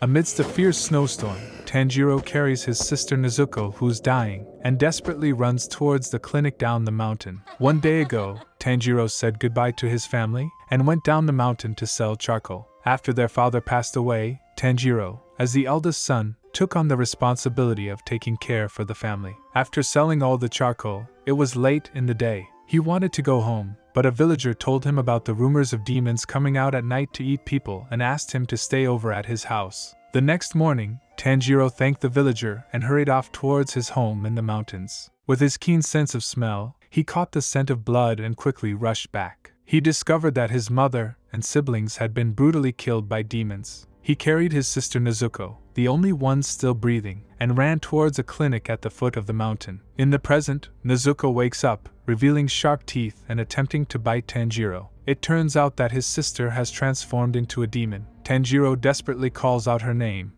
Amidst a fierce snowstorm, Tanjiro carries his sister Nezuko, who's dying, and desperately runs towards the clinic down the mountain. One day ago, Tanjiro said goodbye to his family and went down the mountain to sell charcoal. After their father passed away, Tanjiro, as the eldest son, took on the responsibility of taking care for the family. After selling all the charcoal, it was late in the day. He wanted to go home, but a villager told him about the rumors of demons coming out at night to eat people and asked him to stay over at his house. The next morning, Tanjiro thanked the villager and hurried off towards his home in the mountains. With his keen sense of smell, he caught the scent of blood and quickly rushed back. He discovered that his mother and siblings had been brutally killed by demons. He carried his sister Nezuko, the only one still breathing, and ran towards a clinic at the foot of the mountain. In the present, Nezuko wakes up, revealing sharp teeth and attempting to bite Tanjiro. It turns out that his sister has transformed into a demon. Tanjiro desperately calls out her name,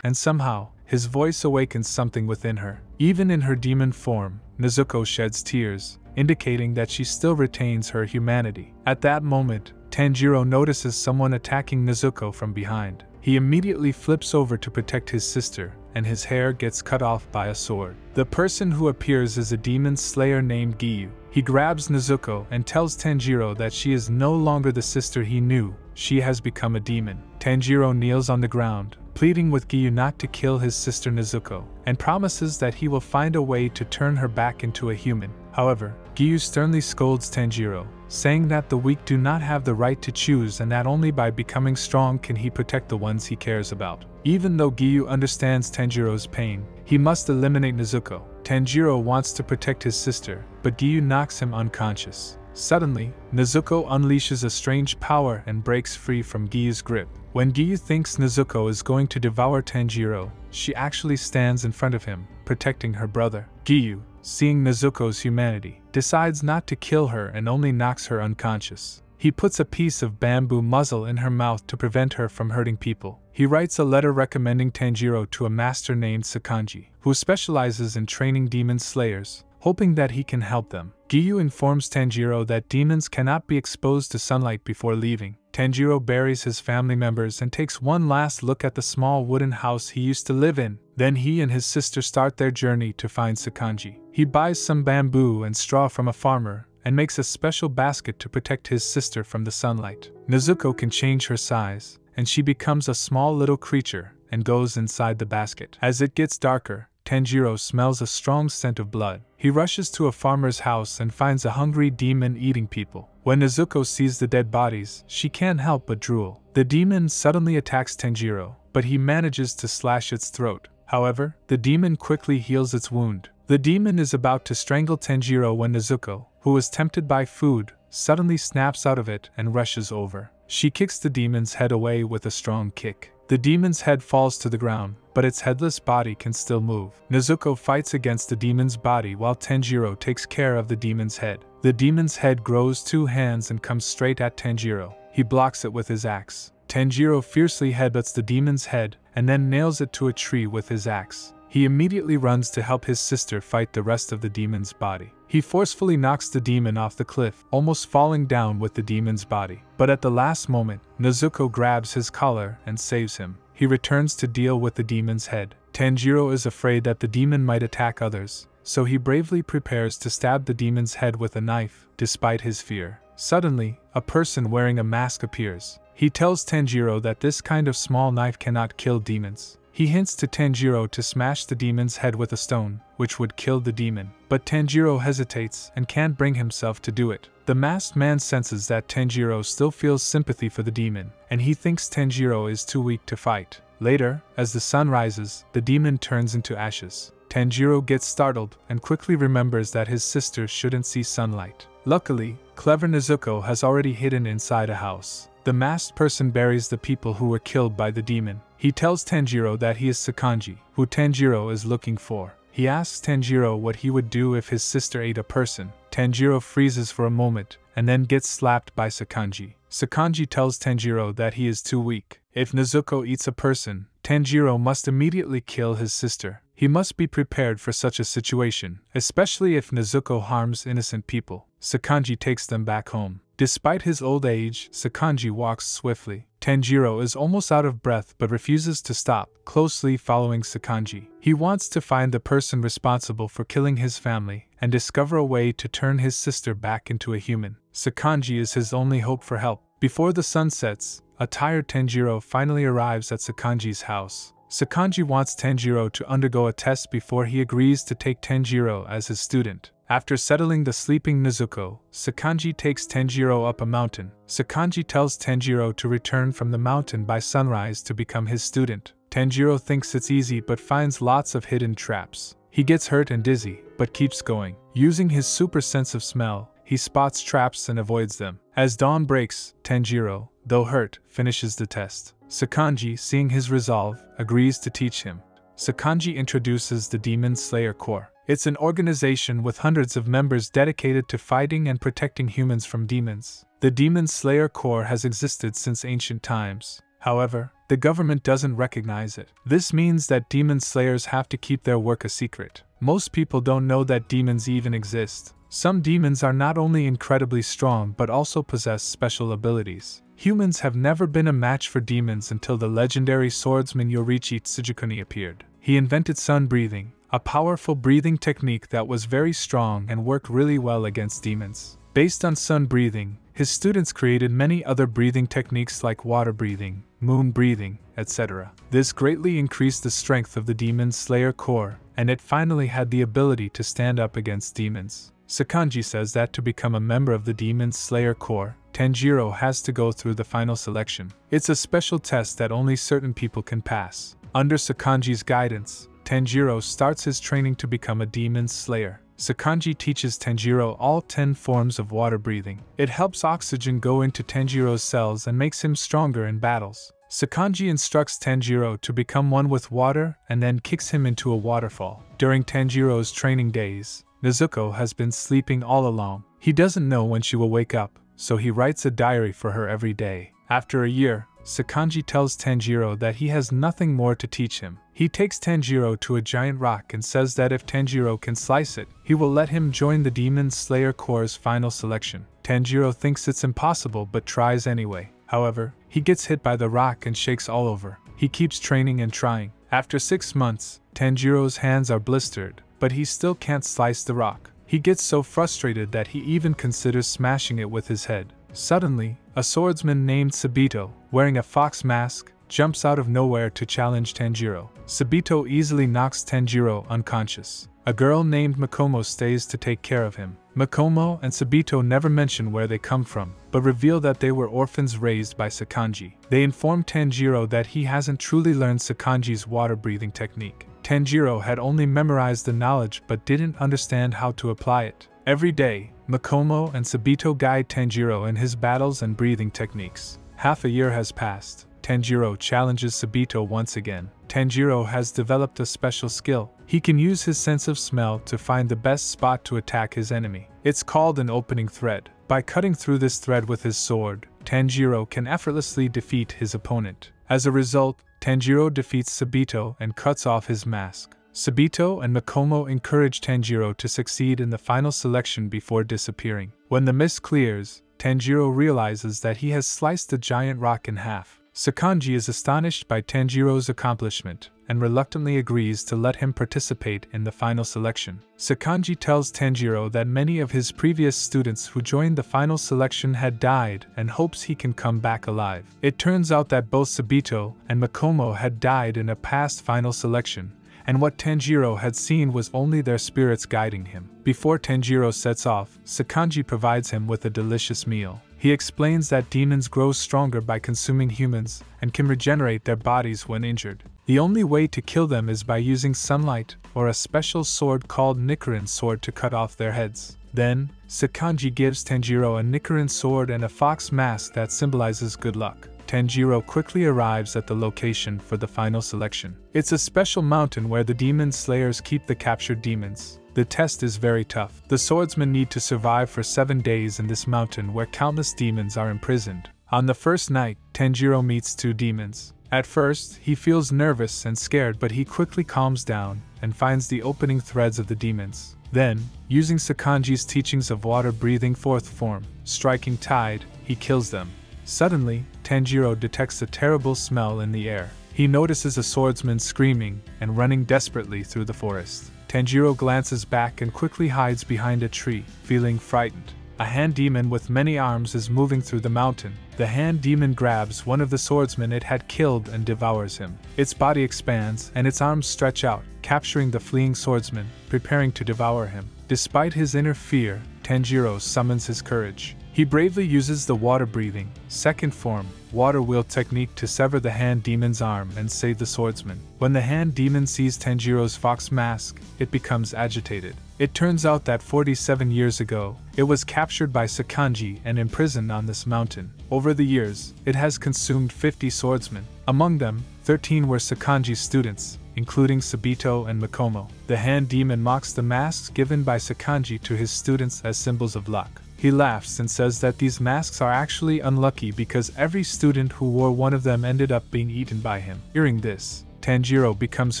and somehow, his voice awakens something within her. Even in her demon form, Nezuko sheds tears, indicating that she still retains her humanity. At that moment, Tanjiro notices someone attacking Nezuko from behind. He immediately flips over to protect his sister, and his hair gets cut off by a sword. The person who appears is a demon slayer named Giyu. He grabs Nezuko and tells Tanjiro that she is no longer the sister he knew. She has become a demon. Tanjiro kneels on the ground, pleading with Giyu not to kill his sister Nezuko, and promises that he will find a way to turn her back into a human. However, Giyu sternly scolds Tanjiro, saying that the weak do not have the right to choose and that only by becoming strong can he protect the ones he cares about. Even though Giyu understands Tanjiro's pain, he must eliminate Nezuko. Tanjiro wants to protect his sister, but Giyu knocks him unconscious. Suddenly, Nezuko unleashes a strange power and breaks free from Giyu's grip. When Giyu thinks Nezuko is going to devour Tanjiro, she actually stands in front of him, protecting her brother. Giyu, seeing Nezuko's humanity, decides not to kill her and only knocks her unconscious. He puts a piece of bamboo muzzle in her mouth to prevent her from hurting people. He writes a letter recommending Tanjiro to a master named Sakanji, who specializes in training demon slayers, hoping that he can help them. Giyu informs Tanjiro that demons cannot be exposed to sunlight before leaving. Tanjiro buries his family members and takes one last look at the small wooden house he used to live in. Then he and his sister start their journey to find Sakanji. He buys some bamboo and straw from a farmer and makes a special basket to protect his sister from the sunlight. Nezuko can change her size, and she becomes a small little creature and goes inside the basket. As it gets darker, Tanjiro smells a strong scent of blood. He rushes to a farmer's house and finds a hungry demon eating people. When Nezuko sees the dead bodies, she can't help but drool. The demon suddenly attacks Tanjiro, but he manages to slash its throat. However, the demon quickly heals its wound. The demon is about to strangle Tanjiro when Nezuko, who was tempted by food, suddenly snaps out of it and rushes over. She kicks the demon's head away with a strong kick. The demon's head falls to the ground, but its headless body can still move. Nezuko fights against the demon's body while Tanjiro takes care of the demon's head. The demon's head grows 2 hands and comes straight at Tanjiro. He blocks it with his axe. Tanjiro fiercely headbutts the demon's head and then nails it to a tree with his axe. He immediately runs to help his sister fight the rest of the demon's body. He forcefully knocks the demon off the cliff, almost falling down with the demon's body. But at the last moment, Nezuko grabs his collar and saves him. He returns to deal with the demon's head. Tanjiro is afraid that the demon might attack others, so he bravely prepares to stab the demon's head with a knife, despite his fear. Suddenly, a person wearing a mask appears. He tells Tanjiro that this kind of small knife cannot kill demons. He hints to Tanjiro to smash the demon's head with a stone, which would kill the demon. But Tanjiro hesitates and can't bring himself to do it. The masked man senses that Tanjiro still feels sympathy for the demon, and he thinks Tanjiro is too weak to fight. Later, as the sun rises, the demon turns into ashes. Tanjiro gets startled and quickly remembers that his sister shouldn't see sunlight. Luckily, clever Nezuko has already hidden inside a house. The masked person buries the people who were killed by the demon. He tells Tanjiro that he is Sakanji, who Tanjiro is looking for. He asks Tanjiro what he would do if his sister ate a person. Tanjiro freezes for a moment, and then gets slapped by Sakanji. Sakanji tells Tanjiro that he is too weak. If Nezuko eats a person, Tanjiro must immediately kill his sister. He must be prepared for such a situation, especially if Nezuko harms innocent people. Sakanji takes them back home. Despite his old age, Sakanji walks swiftly. Tanjiro is almost out of breath but refuses to stop, closely following Sakanji. He wants to find the person responsible for killing his family and discover a way to turn his sister back into a human. Sakanji is his only hope for help. Before the sun sets, a tired Tanjiro finally arrives at Sakanji's house. Sakanji wants Tanjiro to undergo a test before he agrees to take Tanjiro as his student. After settling the sleeping Nezuko, Sakanji takes Tanjiro up a mountain. Sakanji tells Tanjiro to return from the mountain by sunrise to become his student. Tanjiro thinks it's easy but finds lots of hidden traps. He gets hurt and dizzy, but keeps going. Using his super sense of smell, he spots traps and avoids them. As dawn breaks, Tanjiro, though hurt, finishes the test. Sakanji, seeing his resolve, agrees to teach him. Sakanji introduces the Demon Slayer Corps. It's an organization with hundreds of members dedicated to fighting and protecting humans from demons. The Demon Slayer Corps has existed since ancient times. However, the government doesn't recognize it. This means that demon slayers have to keep their work a secret. Most people don't know that demons even exist. Some demons are not only incredibly strong but also possess special abilities. Humans have never been a match for demons until the legendary swordsman Yoriichi Tsujikuni appeared. He invented sun breathing, a powerful breathing technique that was very strong and worked really well against demons. Based on sun breathing, his students created many other breathing techniques like water breathing, moon breathing, etc. This greatly increased the strength of the Demon Slayer Corps, and it finally had the ability to stand up against demons. Sakanji says that to become a member of the Demon Slayer Corps, Tanjiro has to go through the final selection. It's a special test that only certain people can pass. Under Sakanji's guidance, Tanjiro starts his training to become a demon slayer. Sakanji teaches Tanjiro all 10 forms of water breathing. It helps oxygen go into Tanjiro's cells and makes him stronger in battles. Sakanji instructs Tanjiro to become one with water and then kicks him into a waterfall. During Tanjiro's training days, Nezuko has been sleeping all along. He doesn't know when she will wake up, so he writes a diary for her every day. After a year, Sakanji tells Tanjiro that he has nothing more to teach him. He takes Tanjiro to a giant rock and says that if Tanjiro can slice it, he will let him join the Demon Slayer Corps' final selection. Tanjiro thinks it's impossible but tries anyway. However, he gets hit by the rock and shakes all over. He keeps training and trying. After 6 months, Tanjiro's hands are blistered, but he still can't slice the rock. He gets so frustrated that he even considers smashing it with his head. Suddenly, a swordsman named Sabito, wearing a fox mask, jumps out of nowhere to challenge Tanjiro. Sabito easily knocks Tanjiro unconscious. A girl named Makomo stays to take care of him. Makomo and Sabito never mention where they come from, but reveal that they were orphans raised by Sakanji. They inform Tanjiro that he hasn't truly learned Sakanji's water-breathing technique. Tanjiro had only memorized the knowledge but didn't understand how to apply it. Every day, Makomo and Sabito guide Tanjiro in his battles and breathing techniques. Half a year has passed. Tanjiro challenges Sabito once again. Tanjiro has developed a special skill. He can use his sense of smell to find the best spot to attack his enemy. It's called an opening thread. By cutting through this thread with his sword, Tanjiro can effortlessly defeat his opponent. As a result, Tanjiro defeats Sabito and cuts off his mask. Sabito and Makomo encourage Tanjiro to succeed in the final selection before disappearing. When the mist clears, Tanjiro realizes that he has sliced the giant rock in half. Sakanji is astonished by Tanjiro's accomplishment and reluctantly agrees to let him participate in the final selection. Sakanji tells Tanjiro that many of his previous students who joined the final selection had died and hopes he can come back alive. It turns out that both Sabito and Makomo had died in a past final selection, and what Tanjiro had seen was only their spirits guiding him. Before Tanjiro sets off, Sakanji provides him with a delicious meal. He explains that demons grow stronger by consuming humans and can regenerate their bodies when injured. The only way to kill them is by using sunlight or a special sword called Nichiren sword to cut off their heads. Then, Sakanji gives Tanjiro a Nichiren sword and a fox mask that symbolizes good luck. Tanjiro quickly arrives at the location for the final selection. It's a special mountain where the demon slayers keep the captured demons. The test is very tough. The swordsmen need to survive for 7 days in this mountain where countless demons are imprisoned. On the first night, Tanjiro meets 2 demons. At first, he feels nervous and scared, but he quickly calms down and finds the opening threads of the demons. Then, using Sakanji's teachings of water breathing 4th form, striking tide, he kills them. Suddenly, Tanjiro detects a terrible smell in the air. He notices a swordsman screaming and running desperately through the forest. Tanjiro glances back and quickly hides behind a tree, feeling frightened. A hand demon with many arms is moving through the mountain. The hand demon grabs one of the swordsmen it had killed and devours him. Its body expands and its arms stretch out, capturing the fleeing swordsman, preparing to devour him. Despite his inner fear, Tanjiro summons his courage. He bravely uses the water-breathing, second form, water wheel technique to sever the hand demon's arm and save the swordsman. When the hand demon sees Tanjiro's fox mask, it becomes agitated. It turns out that 47 years ago, it was captured by Sakanji and imprisoned on this mountain. Over the years, it has consumed 50 swordsmen. Among them, 13 were Sakanji's students, including Sabito and Makomo. The hand demon mocks the masks given by Sakanji to his students as symbols of luck. He laughs and says that these masks are actually unlucky because every student who wore one of them ended up being eaten by him. Hearing this, Tanjiro becomes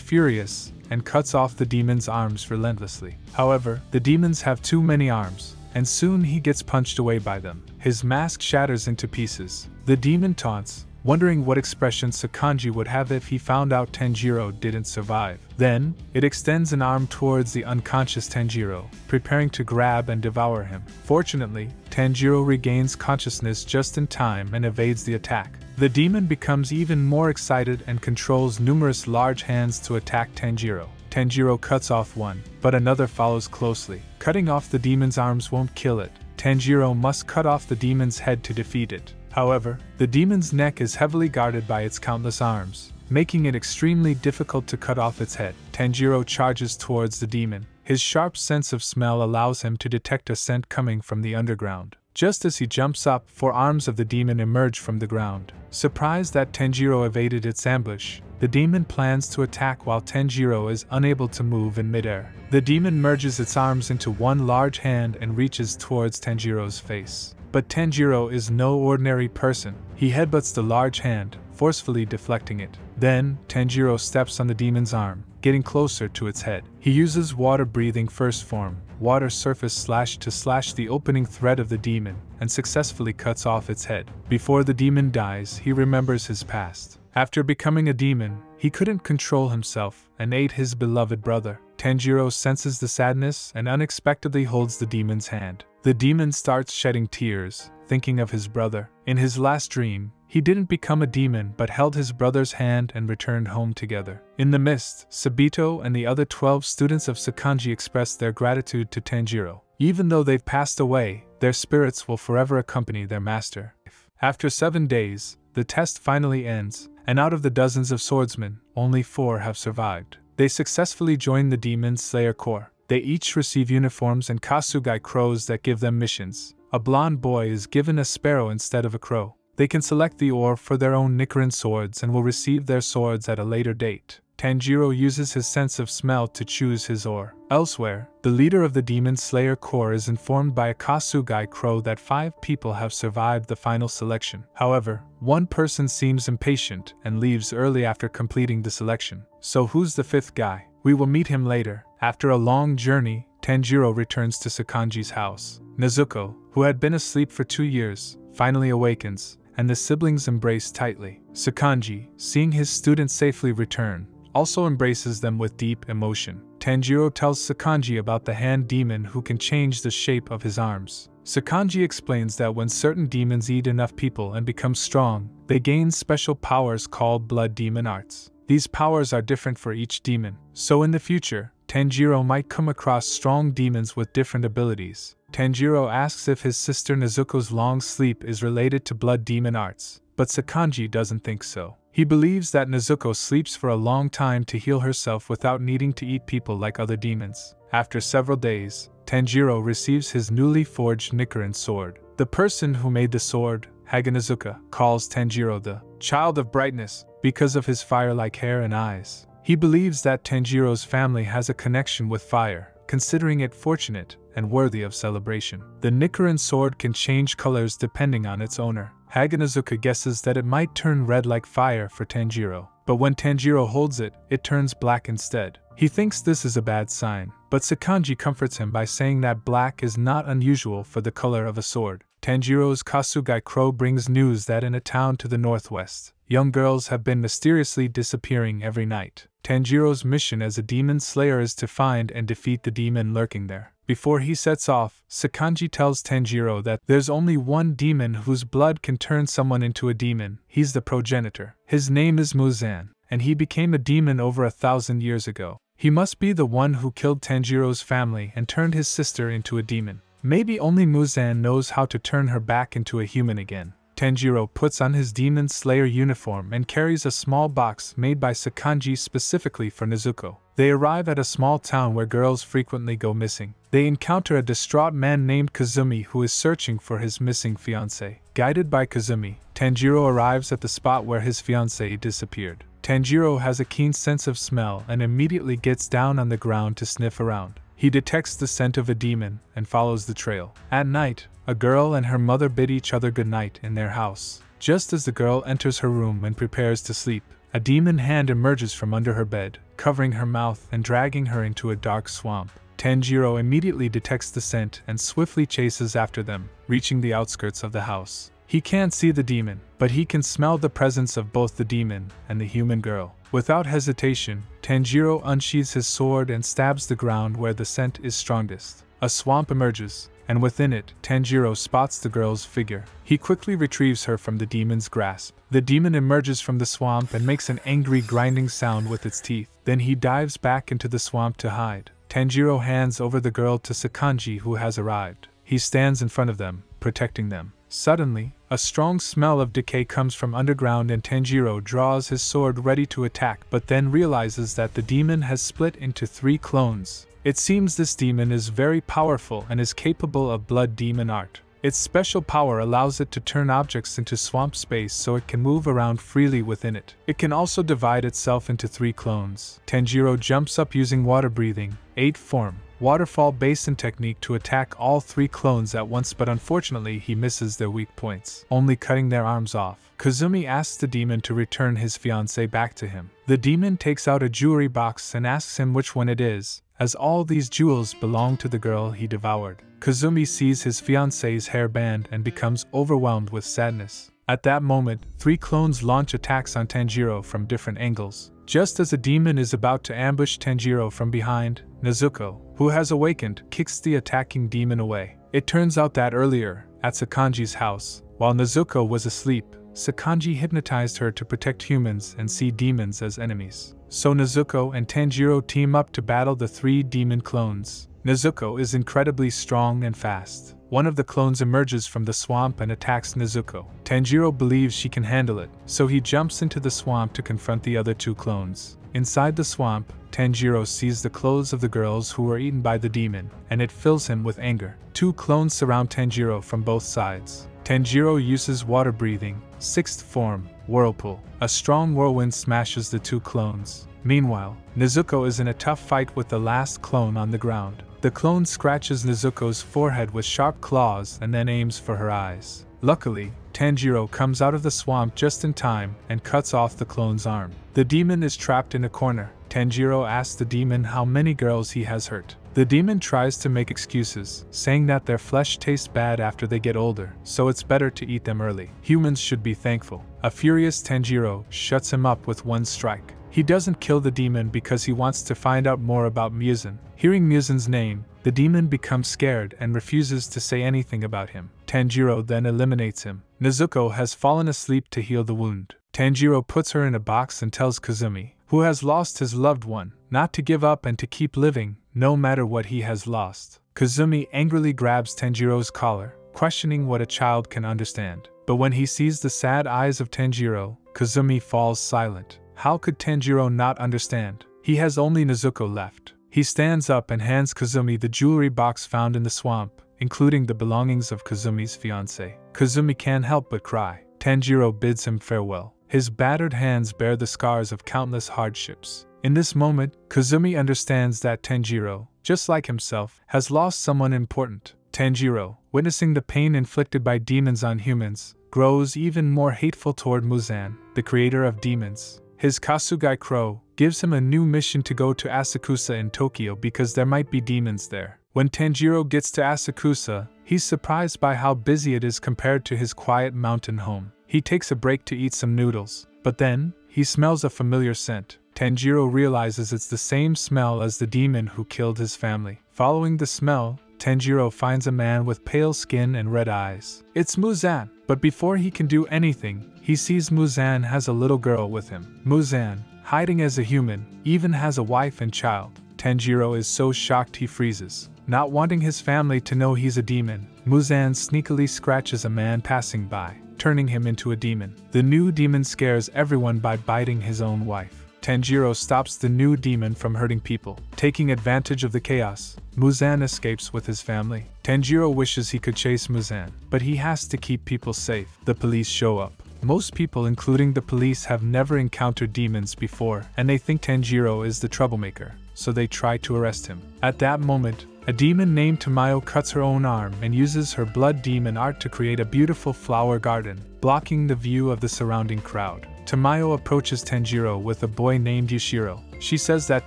furious and cuts off the demon's arms relentlessly. However, the demons have too many arms, and soon he gets punched away by them. His mask shatters into pieces. The demon taunts, wondering what expression Sakanji would have if he found out Tanjiro didn't survive. Then, it extends an arm towards the unconscious Tanjiro, preparing to grab and devour him. Fortunately, Tanjiro regains consciousness just in time and evades the attack. The demon becomes even more excited and controls numerous large hands to attack Tanjiro. Tanjiro cuts off one, but another follows closely. Cutting off the demon's arms won't kill it. Tanjiro must cut off the demon's head to defeat it. However, the demon's neck is heavily guarded by its countless arms, making it extremely difficult to cut off its head. Tanjiro charges towards the demon. His sharp sense of smell allows him to detect a scent coming from the underground. Just as he jumps up, 4 arms of the demon emerge from the ground. Surprised that Tanjiro evaded its ambush, the demon plans to attack while Tanjiro is unable to move in midair. The demon merges its arms into one large hand and reaches towards Tanjiro's face. But Tanjiro is no ordinary person. He headbutts the large hand, forcefully deflecting it. Then, Tanjiro steps on the demon's arm, getting closer to its head. He uses water-breathing first form, water surface slash to slash the opening thread of the demon, and successfully cuts off its head. Before the demon dies, he remembers his past. After becoming a demon, he couldn't control himself and ate his beloved brother. Tanjiro senses the sadness and unexpectedly holds the demon's hand. The demon starts shedding tears, thinking of his brother. In his last dream, he didn't become a demon but held his brother's hand and returned home together. In the mist, Sabito and the other 12 students of Sakanji expressed their gratitude to Tanjiro. Even though they've passed away, their spirits will forever accompany their master. After 7 days, the test finally ends, and out of the dozens of swordsmen, only 4 have survived. They successfully join the Demon Slayer Corps. They each receive uniforms and Kasugai crows that give them missions. A blonde boy is given a sparrow instead of a crow. They can select the ore for their own Nichiren swords and will receive their swords at a later date. Tanjiro uses his sense of smell to choose his ore. Elsewhere, the leader of the Demon Slayer Corps is informed by a Kasugai crow that 5 people have survived the final selection. However, one person seems impatient and leaves early after completing the selection. So who's the 5th guy? We will meet him later. After a long journey, Tanjiro returns to Sakanji's house. Nezuko, who had been asleep for 2 years, finally awakens, and the siblings embrace tightly. Sakanji, seeing his students safely return, also embraces them with deep emotion. Tanjiro tells Sakanji about the hand demon who can change the shape of his arms. Sakanji explains that when certain demons eat enough people and become strong, they gain special powers called blood demon arts. These powers are different for each demon, so in the future, Tanjiro might come across strong demons with different abilities. Tanjiro asks if his sister Nezuko's long sleep is related to blood demon arts, but Sakanji doesn't think so. He believes that Nezuko sleeps for a long time to heal herself without needing to eat people like other demons. After several days, Tanjiro receives his newly forged Nichiren sword. The person who made the sword, Haganezuka, calls Tanjiro the Child of Brightness because of his fire-like hair and eyes. He believes that Tanjiro's family has a connection with fire, considering it fortunate and worthy of celebration. The Nichiren sword can change colors depending on its owner. Haganezuka guesses that it might turn red like fire for Tanjiro, but when Tanjiro holds it, it turns black instead. He thinks this is a bad sign, but Sakanji comforts him by saying that black is not unusual for the color of a sword. Tanjiro's Kasugai Crow brings news that in a town to the northwest, young girls have been mysteriously disappearing every night. Tanjiro's mission as a demon slayer is to find and defeat the demon lurking there. Before he sets off, Sakanji tells Tanjiro that there's only one demon whose blood can turn someone into a demon. He's the progenitor. His name is Muzan, and he became a demon over 1,000 years ago. He must be the one who killed Tanjiro's family and turned his sister into a demon. Maybe only Muzan knows how to turn her back into a human again. Tanjiro puts on his Demon Slayer uniform and carries a small box made by Sakanji specifically for Nezuko. They arrive at a small town where girls frequently go missing. They encounter a distraught man named Kazumi who is searching for his missing fiancée. Guided by Kazumi, Tanjiro arrives at the spot where his fiancée disappeared. Tanjiro has a keen sense of smell and immediately gets down on the ground to sniff around. He detects the scent of a demon and follows the trail. At night, a girl and her mother bid each other goodnight in their house. Just as the girl enters her room and prepares to sleep, a demon hand emerges from under her bed, covering her mouth and dragging her into a dark swamp. Tanjiro immediately detects the scent and swiftly chases after them, reaching the outskirts of the house. He can't see the demon, but he can smell the presence of both the demon and the human girl. Without hesitation, Tanjiro unsheathes his sword and stabs the ground where the scent is strongest. A swamp emerges, and within it, Tanjiro spots the girl's figure. He quickly retrieves her from the demon's grasp. The demon emerges from the swamp and makes an angry grinding sound with its teeth. Then he dives back into the swamp to hide. Tanjiro hands over the girl to Sakanji, who has arrived. He stands in front of them, protecting them. Suddenly, a strong smell of decay comes from underground and Tanjiro draws his sword ready to attack, but then realizes that the demon has split into 3 clones. It seems this demon is very powerful and is capable of blood demon art. Its special power allows it to turn objects into swamp space so it can move around freely within it. It can also divide itself into 3 clones. Tanjiro jumps up using water breathing, 8 form, waterfall basin technique to attack all 3 clones at once, but unfortunately he misses their weak points, only cutting their arms off. Kazumi asks the demon to return his fiancée back to him. The demon takes out a jewelry box and asks him which one it is, as all these jewels belong to the girl he devoured. Kazumi sees his fiancée's hairband and becomes overwhelmed with sadness. At that moment, 3 clones launch attacks on Tanjiro from different angles. Just as the demon is about to ambush Tanjiro from behind, Nezuko, who has awakened, kicks the attacking demon away. It turns out that earlier, at Sakanji's house, while Nezuko was asleep, Sakanji hypnotized her to protect humans and see demons as enemies. So Nezuko and Tanjiro team up to battle the 3 demon clones. Nezuko is incredibly strong and fast. One of the clones emerges from the swamp and attacks Nezuko. Tanjiro believes she can handle it, so he jumps into the swamp to confront the other 2 clones. Inside the swamp, Tanjiro sees the clothes of the girls who were eaten by the demon, and it fills him with anger. 2 clones surround Tanjiro from both sides. Tanjiro uses water breathing, 6th form, whirlpool. A strong whirlwind smashes the 2 clones. Meanwhile, Nezuko is in a tough fight with the last clone on the ground. The clone scratches Nezuko's forehead with sharp claws and then aims for her eyes. Luckily, Tanjiro comes out of the swamp just in time and cuts off the clone's arm. The demon is trapped in a corner. Tanjiro asks the demon how many girls he has hurt. The demon tries to make excuses, saying that their flesh tastes bad after they get older, so it's better to eat them early. Humans should be thankful. A furious Tanjiro shuts him up with one strike. He doesn't kill the demon because he wants to find out more about Muzan. Hearing Muzan's name, the demon becomes scared and refuses to say anything about him. Tanjiro then eliminates him. Nezuko has fallen asleep to heal the wound. Tanjiro puts her in a box and tells Kazumi, who has lost his loved one, not to give up and to keep living, no matter what he has lost. Kazumi angrily grabs Tanjiro's collar, questioning what a child can understand. But when he sees the sad eyes of Tanjiro, Kazumi falls silent. How could Tanjiro not understand? He has only Nezuko left. He stands up and hands Kazumi the jewelry box found in the swamp, including the belongings of Kazumi's fiancée. Kazumi can't help but cry. Tanjiro bids him farewell. His battered hands bear the scars of countless hardships. In this moment, Kazumi understands that Tanjiro, just like himself, has lost someone important. Tanjiro, witnessing the pain inflicted by demons on humans, grows even more hateful toward Muzan, the creator of demons. His Kasugai Crow gives him a new mission to go to Asakusa in Tokyo because there might be demons there. When Tanjiro gets to Asakusa, he's surprised by how busy it is compared to his quiet mountain home. He takes a break to eat some noodles, but then, he smells a familiar scent. Tanjiro realizes it's the same smell as the demon who killed his family. Following the smell, Tanjiro finds a man with pale skin and red eyes. It's Muzan, but before he can do anything, he sees Muzan has a little girl with him. Muzan, hiding as a human, even has a wife and child. Tanjiro is so shocked he freezes. Not wanting his family to know he's a demon, Muzan sneakily scratches a man passing by, turning him into a demon. The new demon scares everyone by biting his own wife. Tanjiro stops the new demon from hurting people. Taking advantage of the chaos, Muzan escapes with his family. Tanjiro wishes he could chase Muzan, but he has to keep people safe. The police show up. Most people, including the police, have never encountered demons before, and they think Tanjiro is the troublemaker, so they try to arrest him. At that moment, a demon named Tamayo cuts her own arm and uses her blood demon art to create a beautiful flower garden, blocking the view of the surrounding crowd. Tamayo approaches Tanjiro with a boy named Yushiro. She says that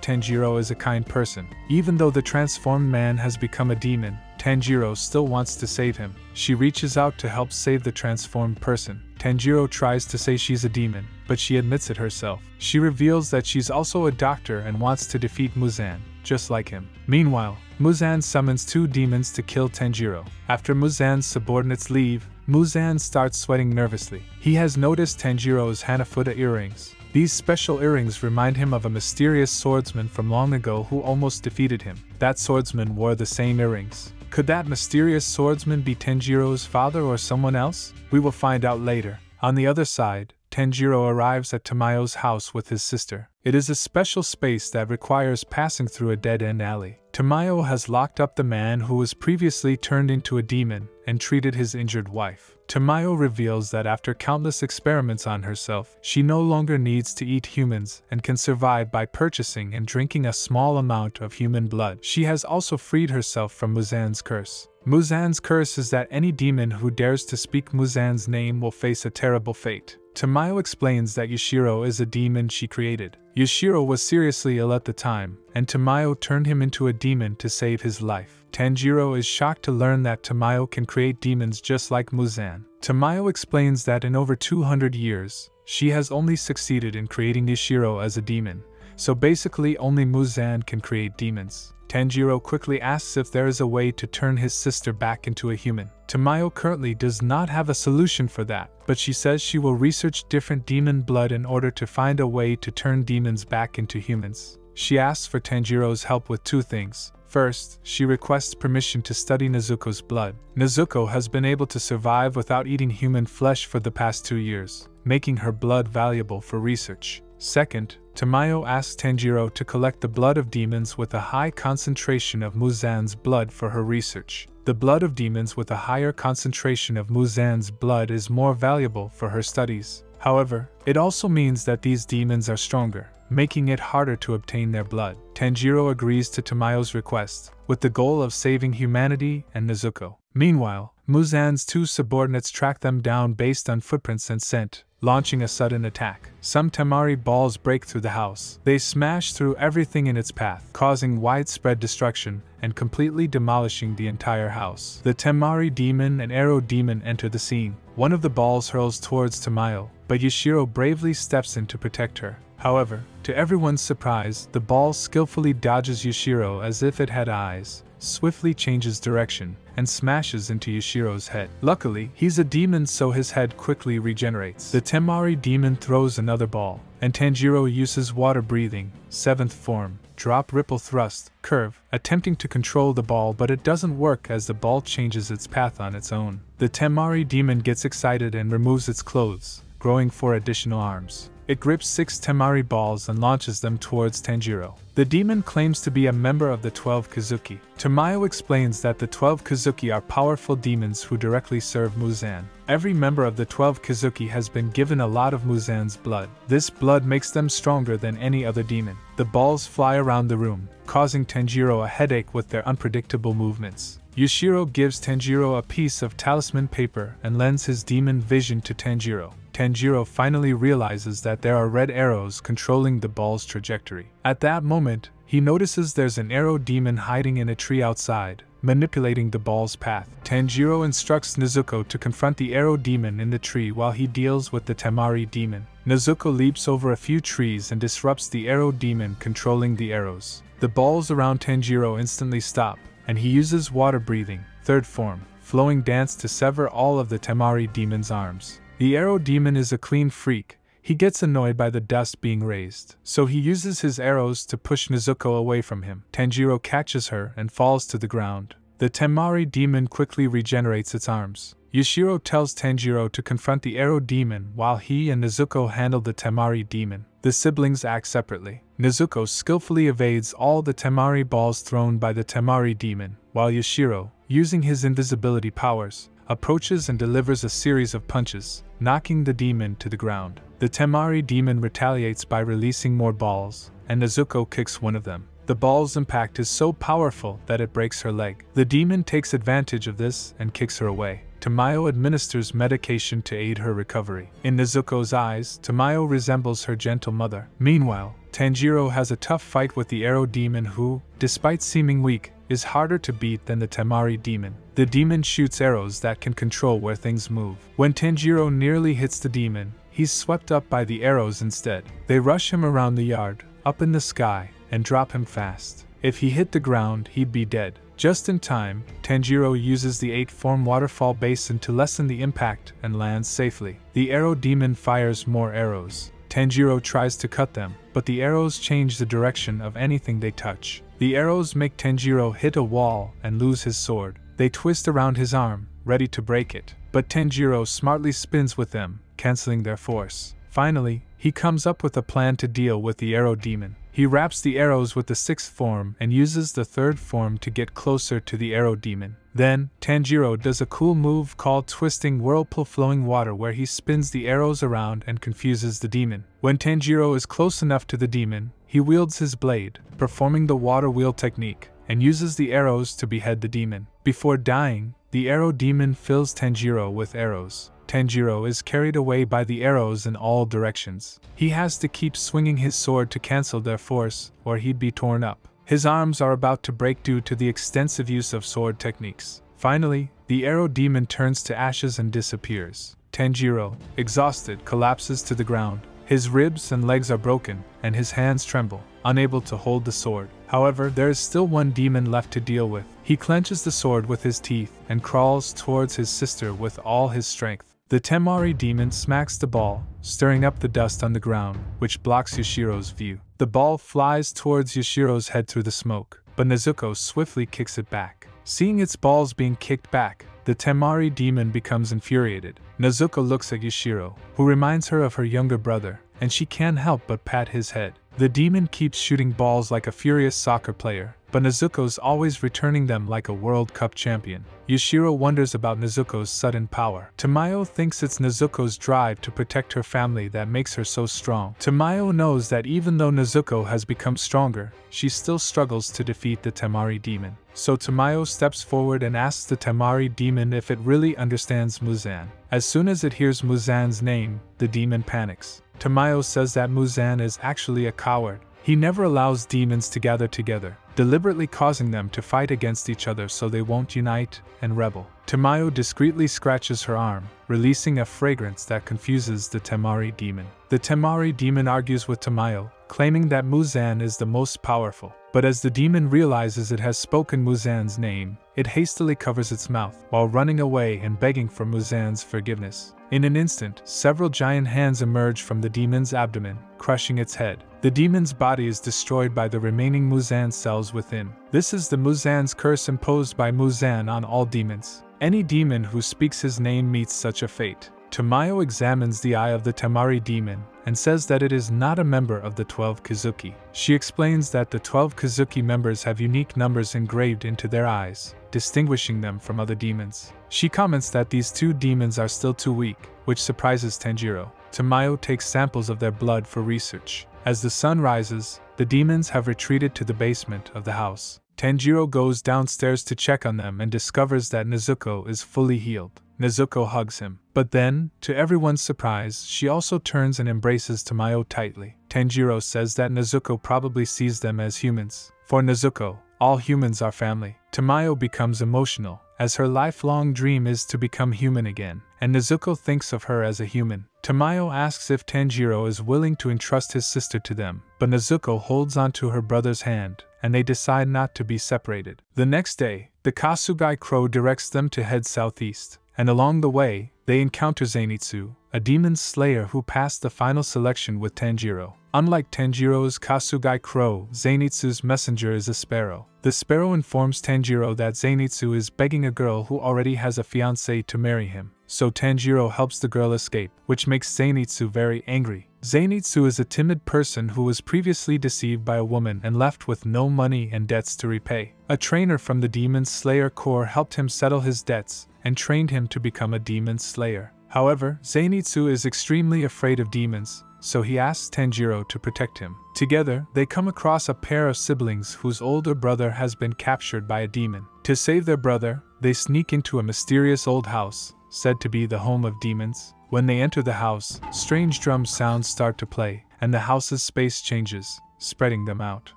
Tanjiro is a kind person. Even though the transformed man has become a demon, Tanjiro still wants to save him. She reaches out to help save the transformed person. Tanjiro tries to say she's a demon, but she admits it herself. She reveals that she's also a doctor and wants to defeat Muzan, just like him. Meanwhile, Muzan summons two demons to kill Tanjiro. After Muzan's subordinates leave, Muzan starts sweating nervously. He has noticed Tanjiro's Hanafuda earrings. These special earrings remind him of a mysterious swordsman from long ago who almost defeated him. That swordsman wore the same earrings. Could that mysterious swordsman be Tanjiro's father or someone else? We will find out later. On the other side, Tanjiro arrives at Tamayo's house with his sister. It is a special space that requires passing through a dead-end alley. Tamayo has locked up the man who was previously turned into a demon and treated his injured wife. Tamayo reveals that after countless experiments on herself, she no longer needs to eat humans and can survive by purchasing and drinking a small amount of human blood. She has also freed herself from Muzan's curse. Muzan's curse is that any demon who dares to speak Muzan's name will face a terrible fate. Tamayo explains that Yushiro is a demon she created. Yushiro was seriously ill at the time, and Tamayo turned him into a demon to save his life. Tanjiro is shocked to learn that Tamayo can create demons just like Muzan. Tamayo explains that in over 200 years, she has only succeeded in creating Yushiro as a demon, so basically only Muzan can create demons. Tanjiro quickly asks if there is a way to turn his sister back into a human. Tamayo currently does not have a solution for that, but she says she will research different demon blood in order to find a way to turn demons back into humans. She asks for Tanjiro's help with two things. First, she requests permission to study Nezuko's blood. Nezuko has been able to survive without eating human flesh for the past 2 years, making her blood valuable for research. Second, Tamayo asks Tanjiro to collect the blood of demons with a high concentration of Muzan's blood for her research. The blood of demons with a higher concentration of Muzan's blood is more valuable for her studies. However, it also means that these demons are stronger, making it harder to obtain their blood. Tanjiro agrees to Tamayo's request, with the goal of saving humanity and Nezuko. Meanwhile, Muzan's two subordinates track them down based on footprints and scent, launching a sudden attack. Some Temari balls break through the house. They smash through everything in its path, causing widespread destruction and completely demolishing the entire house. The Temari demon and Arrow demon enter the scene. One of the balls hurls towards Tamayo, but Yushiro bravely steps in to protect her. However, to everyone's surprise, the ball skillfully dodges Yushiro as if it had eyes, swiftly changes direction, and smashes into Yushiro's head. Luckily, he's a demon, so his head quickly regenerates. The Temari demon throws another ball, and Tanjiro uses water breathing, 7th form, drop ripple thrust, curve, attempting to control the ball, but it doesn't work as the ball changes its path on its own. The Temari demon gets excited and removes its clothes, growing 4 additional arms. It grips 6 Temari balls and launches them towards Tanjiro. The demon claims to be a member of the 12 Kazuki. Tamayo explains that the 12 Kazuki are powerful demons who directly serve Muzan. Every member of the 12 Kazuki has been given a lot of Muzan's blood. This blood makes them stronger than any other demon. The balls fly around the room, causing Tanjiro a headache with their unpredictable movements. Yushiro gives Tanjiro a piece of talisman paper and lends his demon vision to Tanjiro. Tanjiro finally realizes that there are red arrows controlling the ball's trajectory. At that moment, he notices there's an arrow demon hiding in a tree outside, manipulating the ball's path. Tanjiro instructs Nezuko to confront the arrow demon in the tree while he deals with the Temari demon. Nezuko leaps over a few trees and disrupts the arrow demon controlling the arrows. The balls around Tanjiro instantly stop, and he uses water breathing, third form, flowing dance to sever all of the Temari demon's arms. The arrow demon is a clean freak. He gets annoyed by the dust being raised, so he uses his arrows to push Nezuko away from him. Tanjiro catches her and falls to the ground. The Temari demon quickly regenerates its arms. Yushiro tells Tanjiro to confront the arrow demon while he and Nezuko handle the Temari demon. The siblings act separately. Nezuko skillfully evades all the Temari balls thrown by the Temari demon, while Yushiro, using his invisibility powers, approaches and delivers a series of punches, knocking the demon to the ground. The Temari demon retaliates by releasing more balls, and Nezuko kicks one of them. The ball's impact is so powerful that it breaks her leg. The demon takes advantage of this and kicks her away. Tamayo administers medication to aid her recovery. In Nezuko's eyes, Tamayo resembles her gentle mother. Meanwhile, Tanjiro has a tough fight with the arrow demon who, despite seeming weak, is harder to beat than the Temari demon. The demon shoots arrows that can control where things move. When Tanjiro nearly hits the demon, he's swept up by the arrows instead. They rush him around the yard, up in the sky, and drop him fast. If he hit the ground, he'd be dead. Just in time, Tanjiro uses the 8-form waterfall basin to lessen the impact and lands safely. The arrow demon fires more arrows. Tanjiro tries to cut them, but the arrows change the direction of anything they touch. The arrows make Tanjiro hit a wall and lose his sword. They twist around his arm, ready to break it, but Tanjiro smartly spins with them, canceling their force. Finally, he comes up with a plan to deal with the arrow demon. He wraps the arrows with the 6th form and uses the 3rd form to get closer to the arrow demon. Then, Tanjiro does a cool move called Twisting Whirlpool Flowing Water where he spins the arrows around and confuses the demon. When Tanjiro is close enough to the demon, he wields his blade, performing the water wheel technique, and uses the arrows to behead the demon. Before dying, the arrow demon fills Tanjiro with arrows. Tanjiro is carried away by the arrows in all directions. He has to keep swinging his sword to cancel their force, or he'd be torn up. His arms are about to break due to the extensive use of sword techniques. Finally, the arrow demon turns to ashes and disappears. Tanjiro, exhausted, collapses to the ground. His ribs and legs are broken, and his hands tremble, unable to hold the sword. However, there is still one demon left to deal with. He clenches the sword with his teeth and crawls towards his sister with all his strength. The Temari demon smacks the ball, stirring up the dust on the ground, which blocks Yushiro's view. The ball flies towards Yushiro's head through the smoke, but Nezuko swiftly kicks it back. Seeing its balls being kicked back, the Temari demon becomes infuriated. Nezuko looks at Yushiro, who reminds her of her younger brother, and she can't help but pat his head. The demon keeps shooting balls like a furious soccer player, but Nezuko's always returning them like a World Cup champion. Yushiro wonders about Nezuko's sudden power. Tamayo thinks it's Nezuko's drive to protect her family that makes her so strong. Tamayo knows that even though Nezuko has become stronger, she still struggles to defeat the Temari demon. So Tamayo steps forward and asks the Temari demon if it really understands Muzan. As soon as it hears Muzan's name, the demon panics. Tamayo says that Muzan is actually a coward. He never allows demons to gather together, deliberately causing them to fight against each other so they won't unite and rebel. Tamayo discreetly scratches her arm, releasing a fragrance that confuses the Temari demon. The Temari demon argues with Tamayo, claiming that Muzan is the most powerful. But as the demon realizes it has spoken Muzan's name, it hastily covers its mouth, while running away and begging for Muzan's forgiveness. In an instant, several giant hands emerge from the demon's abdomen, crushing its head. The demon's body is destroyed by the remaining Muzan cells within. This is the Muzan's curse imposed by Muzan on all demons. Any demon who speaks his name meets such a fate. Tamayo examines the eye of the Temari demon and says that it is not a member of the 12 Kizuki. She explains that the 12 Kizuki members have unique numbers engraved into their eyes, distinguishing them from other demons. She comments that these two demons are still too weak, which surprises Tanjiro. Tamayo takes samples of their blood for research. As the sun rises, the demons have retreated to the basement of the house. Tanjiro goes downstairs to check on them and discovers that Nezuko is fully healed. Nezuko hugs him, but then, to everyone's surprise, she also turns and embraces Tamayo tightly. Tanjiro says that Nezuko probably sees them as humans. For Nezuko, all humans are family. Tamayo becomes emotional, as her lifelong dream is to become human again, and Nezuko thinks of her as a human. Tamayo asks if Tanjiro is willing to entrust his sister to them, but Nezuko holds onto her brother's hand, and they decide not to be separated. The next day, the Kasugai Crow directs them to head southeast, and along the way, they encounter Zenitsu, a demon slayer who passed the final selection with Tanjiro. Unlike Tanjiro's Kasugai Crow, Zenitsu's messenger is a sparrow. The sparrow informs Tanjiro that Zenitsu is begging a girl who already has a fiancé to marry him, so Tanjiro helps the girl escape, which makes Zenitsu very angry. Zenitsu is a timid person who was previously deceived by a woman and left with no money and debts to repay. A trainer from the Demon Slayer Corps helped him settle his debts and trained him to become a demon slayer. However, Zenitsu is extremely afraid of demons, so he asks Tanjiro to protect him. Together, they come across a pair of siblings whose older brother has been captured by a demon. To save their brother, they sneak into a mysterious old house, said to be the home of demons. When they enter the house, strange drum sounds start to play, and the house's space changes, spreading them out.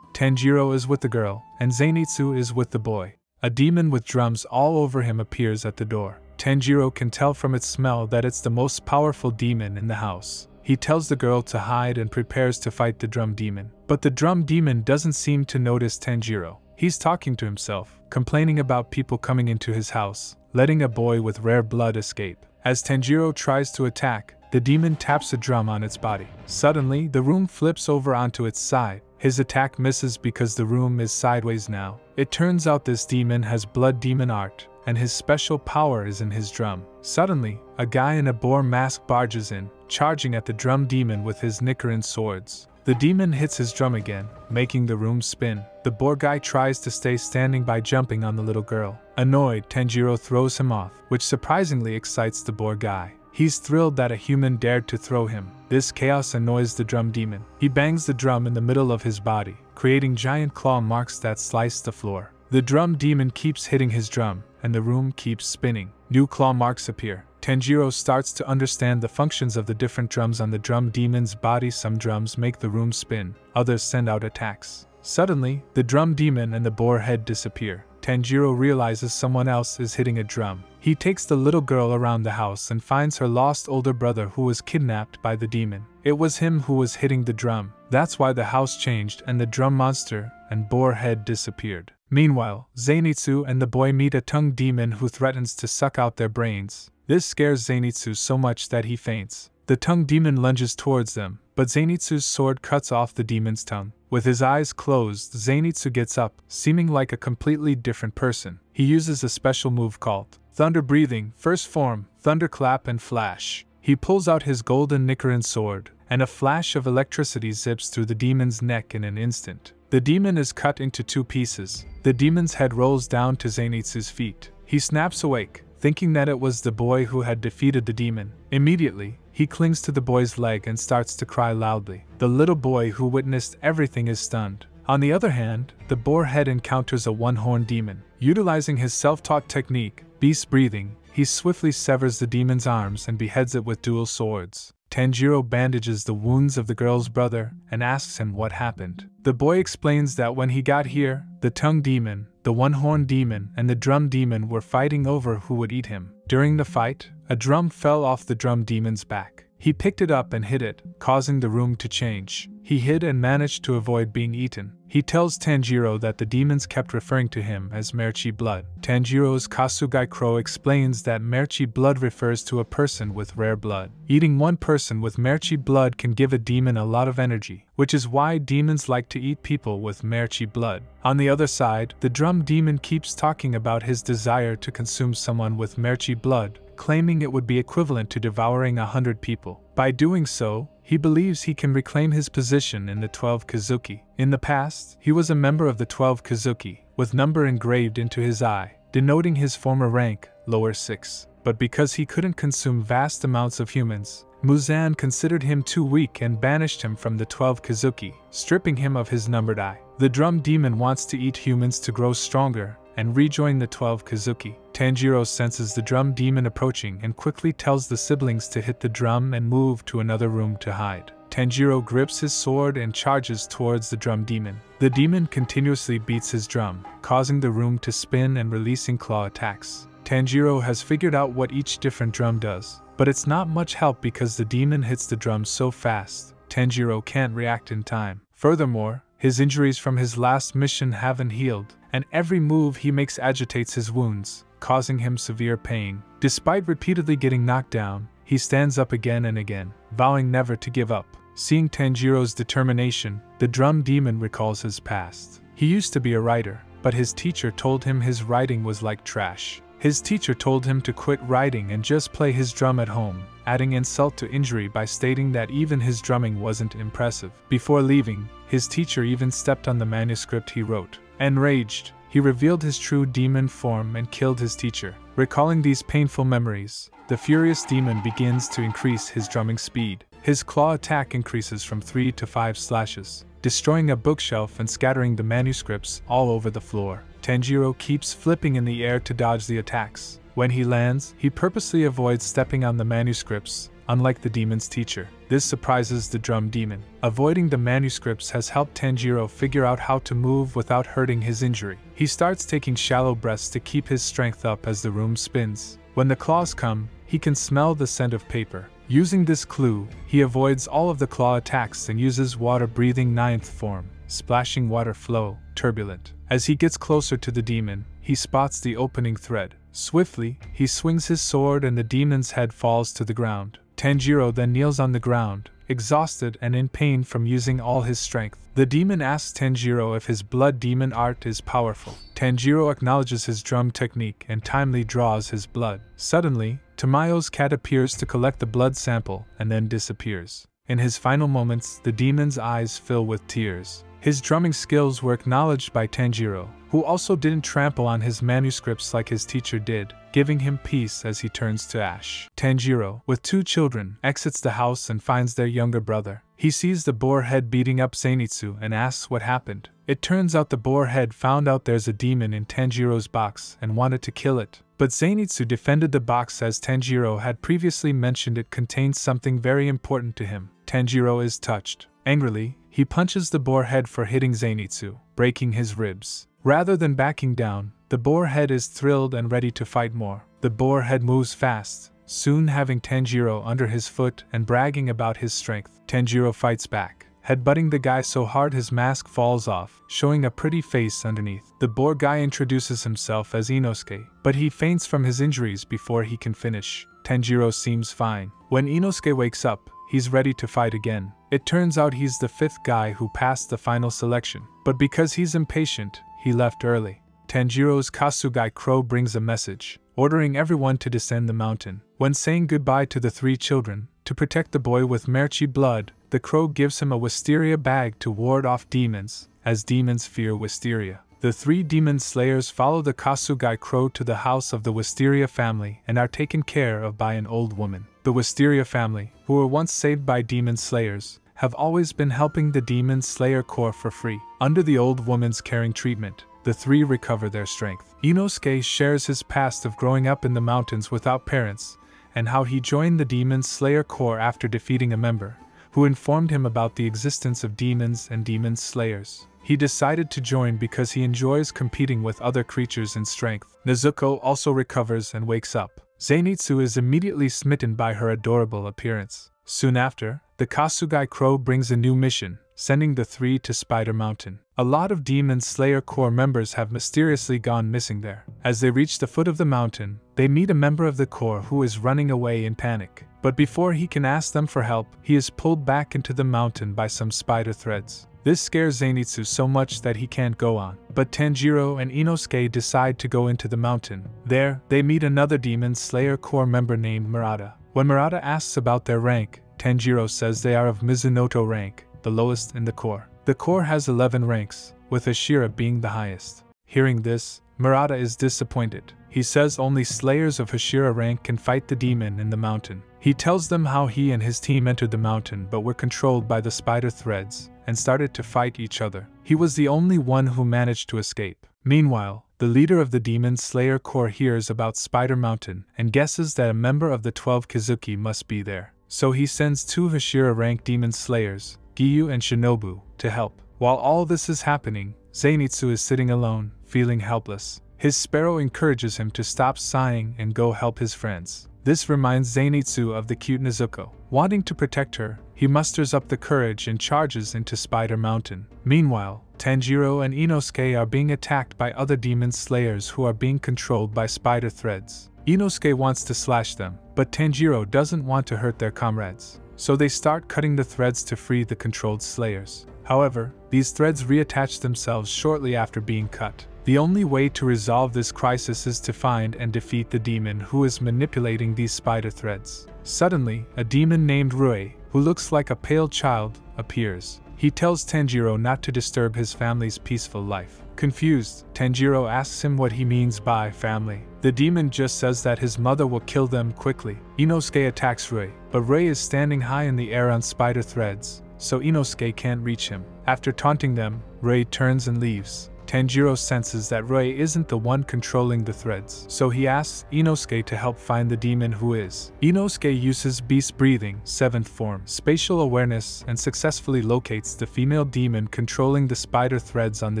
Tanjiro is with the girl, and Zenitsu is with the boy. A demon with drums all over him appears at the door. Tanjiro can tell from its smell that it's the most powerful demon in the house. He tells the girl to hide and prepares to fight the drum demon. But the drum demon doesn't seem to notice Tanjiro. He's talking to himself, complaining about people coming into his house, letting a boy with rare blood escape. As Tanjiro tries to attack, the demon taps a drum on its body. Suddenly, the room flips over onto its side. His attack misses because the room is sideways now. It turns out this demon has blood demon art, and his special power is in his drum. Suddenly, a guy in a boar mask barges in, charging at the drum demon with his Nichiren swords. The demon hits his drum again, making the room spin. The boar guy tries to stay standing by jumping on the little girl. Annoyed, Tanjiro throws him off, which surprisingly excites the boar guy. He's thrilled that a human dared to throw him. This chaos annoys the drum demon. He bangs the drum in the middle of his body, creating giant claw marks that slice the floor. The drum demon keeps hitting his drum, and the room keeps spinning. New claw marks appear. Tanjiro starts to understand the functions of the different drums on the drum demon's body. Some drums make the room spin, others send out attacks. Suddenly, the drum demon and the boar head disappear. Tanjiro realizes someone else is hitting a drum. He takes the little girl around the house and finds her lost older brother who was kidnapped by the demon. It was him who was hitting the drum. That's why the house changed and the drum monster and boar head disappeared. Meanwhile, Zenitsu and the boy meet a tongue demon who threatens to suck out their brains. This scares Zenitsu so much that he faints. The tongue demon lunges towards them, but Zenitsu's sword cuts off the demon's tongue. With his eyes closed, Zenitsu gets up, seeming like a completely different person. He uses a special move called Thunder Breathing, First Form, Thunderclap and Flash. He pulls out his golden Nichiren sword, and a flash of electricity zips through the demon's neck in an instant. The demon is cut into two pieces. The demon's head rolls down to Zenitsu's feet. He snaps awake, thinking that it was the boy who had defeated the demon. Immediately, he clings to the boy's leg and starts to cry loudly. The little boy who witnessed everything is stunned. On the other hand, the boar head encounters a one-horned demon. Utilizing his self-taught technique, beast breathing, he swiftly severs the demon's arms and beheads it with dual swords. Tanjiro bandages the wounds of the girl's brother and asks him what happened. The boy explains that when he got here, the tongue demon, the one-horned demon, and the drum demon were fighting over who would eat him. During the fight, a drum fell off the drum demon's back. He picked it up and hid it, causing the room to change. He hid and managed to avoid being eaten. He tells Tanjiro that the demons kept referring to him as Merchi blood. Tanjiro's Kasugai Crow explains that Merchi blood refers to a person with rare blood. Eating one person with Merchi blood can give a demon a lot of energy, which is why demons like to eat people with Merchi blood. On the other side, the drum demon keeps talking about his desire to consume someone with Merchi blood, claiming it would be equivalent to devouring 100 people. By doing so, he believes he can reclaim his position in the 12 Kazuki. In the past, he was a member of the 12 Kazuki, with number engraved into his eye, denoting his former rank, lower 6. But because he couldn't consume vast amounts of humans, Muzan considered him too weak and banished him from the 12 Kazuki, stripping him of his numbered eye. The drum demon wants to eat humans to grow stronger and rejoin the 12 Kazuki. Tanjiro senses the drum demon approaching and quickly tells the siblings to hit the drum and move to another room to hide. Tanjiro grips his sword and charges towards the drum demon. The demon continuously beats his drum, causing the room to spin and releasing claw attacks. Tanjiro has figured out what each different drum does, but it's not much help because the demon hits the drum so fast, Tanjiro can't react in time. Furthermore, his injuries from his last mission haven't healed, and every move he makes agitates his wounds, causing him severe pain. Despite repeatedly getting knocked down, he stands up again and again, vowing never to give up. Seeing Tanjiro's determination, the drum demon recalls his past. He used to be a writer, but his teacher told him his writing was like trash. His teacher told him to quit writing and just play his drum at home, adding insult to injury by stating that even his drumming wasn't impressive. Before leaving, his teacher even stepped on the manuscript he wrote. Enraged, he revealed his true demon form and killed his teacher. Recalling these painful memories, the furious demon begins to increase his drumming speed. His claw attack increases from 3 to 5 slashes, destroying a bookshelf and scattering the manuscripts all over the floor. Tanjiro keeps flipping in the air to dodge the attacks. When he lands, he purposely avoids stepping on the manuscripts, unlike the demon's teacher. This surprises the drum demon. Avoiding the manuscripts has helped Tanjiro figure out how to move without hurting his injury. He starts taking shallow breaths to keep his strength up as the room spins. When the claws come, he can smell the scent of paper. Using this clue, he avoids all of the claw attacks and uses water-breathing 9th form, splashing water flow, turbulent. As he gets closer to the demon, he spots the opening thread. Swiftly, he swings his sword and the demon's head falls to the ground. Tanjiro then kneels on the ground, exhausted and in pain from using all his strength. The demon asks Tanjiro if his blood demon art is powerful. Tanjiro acknowledges his drum technique and timely draws his blood. Suddenly, Tamayo's cat appears to collect the blood sample and then disappears. In his final moments, the demon's eyes fill with tears. His drumming skills were acknowledged by Tanjiro, who also didn't trample on his manuscripts like his teacher did, giving him peace as he turns to ash. Tanjiro, with 2 children, exits the house and finds their younger brother. He sees the boar head beating up Zenitsu and asks what happened. It turns out the boar head found out there's a demon in Tanjiro's box and wanted to kill it. But Zenitsu defended the box as Tanjiro had previously mentioned it contained something very important to him. Tanjiro is touched. Angrily, he punches the boar head for hitting Zenitsu, breaking his ribs. Rather than backing down, the boar head is thrilled and ready to fight more. The boar head moves fast, soon having Tanjiro under his foot and bragging about his strength. Tanjiro fights back, headbutting the guy so hard his mask falls off, showing a pretty face underneath. The boar guy introduces himself as Inosuke, but he faints from his injuries before he can finish. Tanjiro seems fine. When Inosuke wakes up, he's ready to fight again. It turns out he's the 5th guy who passed the final selection, but because he's impatient, he left early. Tanjiro's Kasugai crow brings a message, ordering everyone to descend the mountain. When saying goodbye to the 3 children, to protect the boy with Merchi blood, the crow gives him a wisteria bag to ward off demons, as demons fear wisteria. The 3 demon slayers follow the Kasugai crow to the house of the Wisteria family and are taken care of by an old woman. The Wisteria family, who were once saved by demon slayers, have always been helping the demon slayer corps for free. Under the old woman's caring treatment, the 3 recover their strength. Inosuke shares his past of growing up in the mountains without parents, and how he joined the demon slayer corps after defeating a member, who informed him about the existence of demons and demon slayers. He decided to join because he enjoys competing with other creatures in strength. Nezuko also recovers and wakes up. Zenitsu is immediately smitten by her adorable appearance. Soon after, the Kasugai crow brings a new mission, sending the 3 to Spider Mountain. A lot of Demon Slayer Corps members have mysteriously gone missing there. As they reach the foot of the mountain, they meet a member of the Corps who is running away in panic. But before he can ask them for help, he is pulled back into the mountain by some spider threads. This scares Zenitsu so much that he can't go on. But Tanjiro and Inosuke decide to go into the mountain. There, they meet another Demon Slayer Corps member named Murata. When Murata asks about their rank, Tanjiro says they are of Mizunoto rank, the lowest in the Corps. The Corps has 11 ranks, with Ashira being the highest. Hearing this, Murata is disappointed. He says only slayers of Hashira rank can fight the demon in the mountain. He tells them how he and his team entered the mountain but were controlled by the spider threads and started to fight each other. He was the only one who managed to escape. Meanwhile, the leader of the Demon Slayer Corps hears about Spider Mountain and guesses that a member of the 12 Kizuki must be there. So he sends 2 Hashira-ranked Demon Slayers, Giyu and Shinobu, to help. While all this is happening, Zenitsu is sitting alone, feeling helpless. His sparrow encourages him to stop sighing and go help his friends. This reminds Zenitsu of the cute Nezuko. Wanting to protect her, he musters up the courage and charges into Spider Mountain. Meanwhile, Tanjiro and Inosuke are being attacked by other demon slayers who are being controlled by spider threads. Inosuke wants to slash them, but Tanjiro doesn't want to hurt their comrades. So they start cutting the threads to free the controlled slayers. However, these threads reattach themselves shortly after being cut. The only way to resolve this crisis is to find and defeat the demon who is manipulating these spider threads. Suddenly, a demon named Rui, who looks like a pale child, appears. He tells Tanjiro not to disturb his family's peaceful life. Confused, Tanjiro asks him what he means by family. The demon just says that his mother will kill them quickly. Inosuke attacks Rui, but Rui is standing high in the air on spider threads, so Inosuke can't reach him. After taunting them, Rui turns and leaves. Tanjiro senses that Rui isn't the one controlling the threads, so he asks Inosuke to help find the demon who is. Inosuke uses beast breathing, 7th form, spatial awareness and successfully locates the female demon controlling the spider threads on the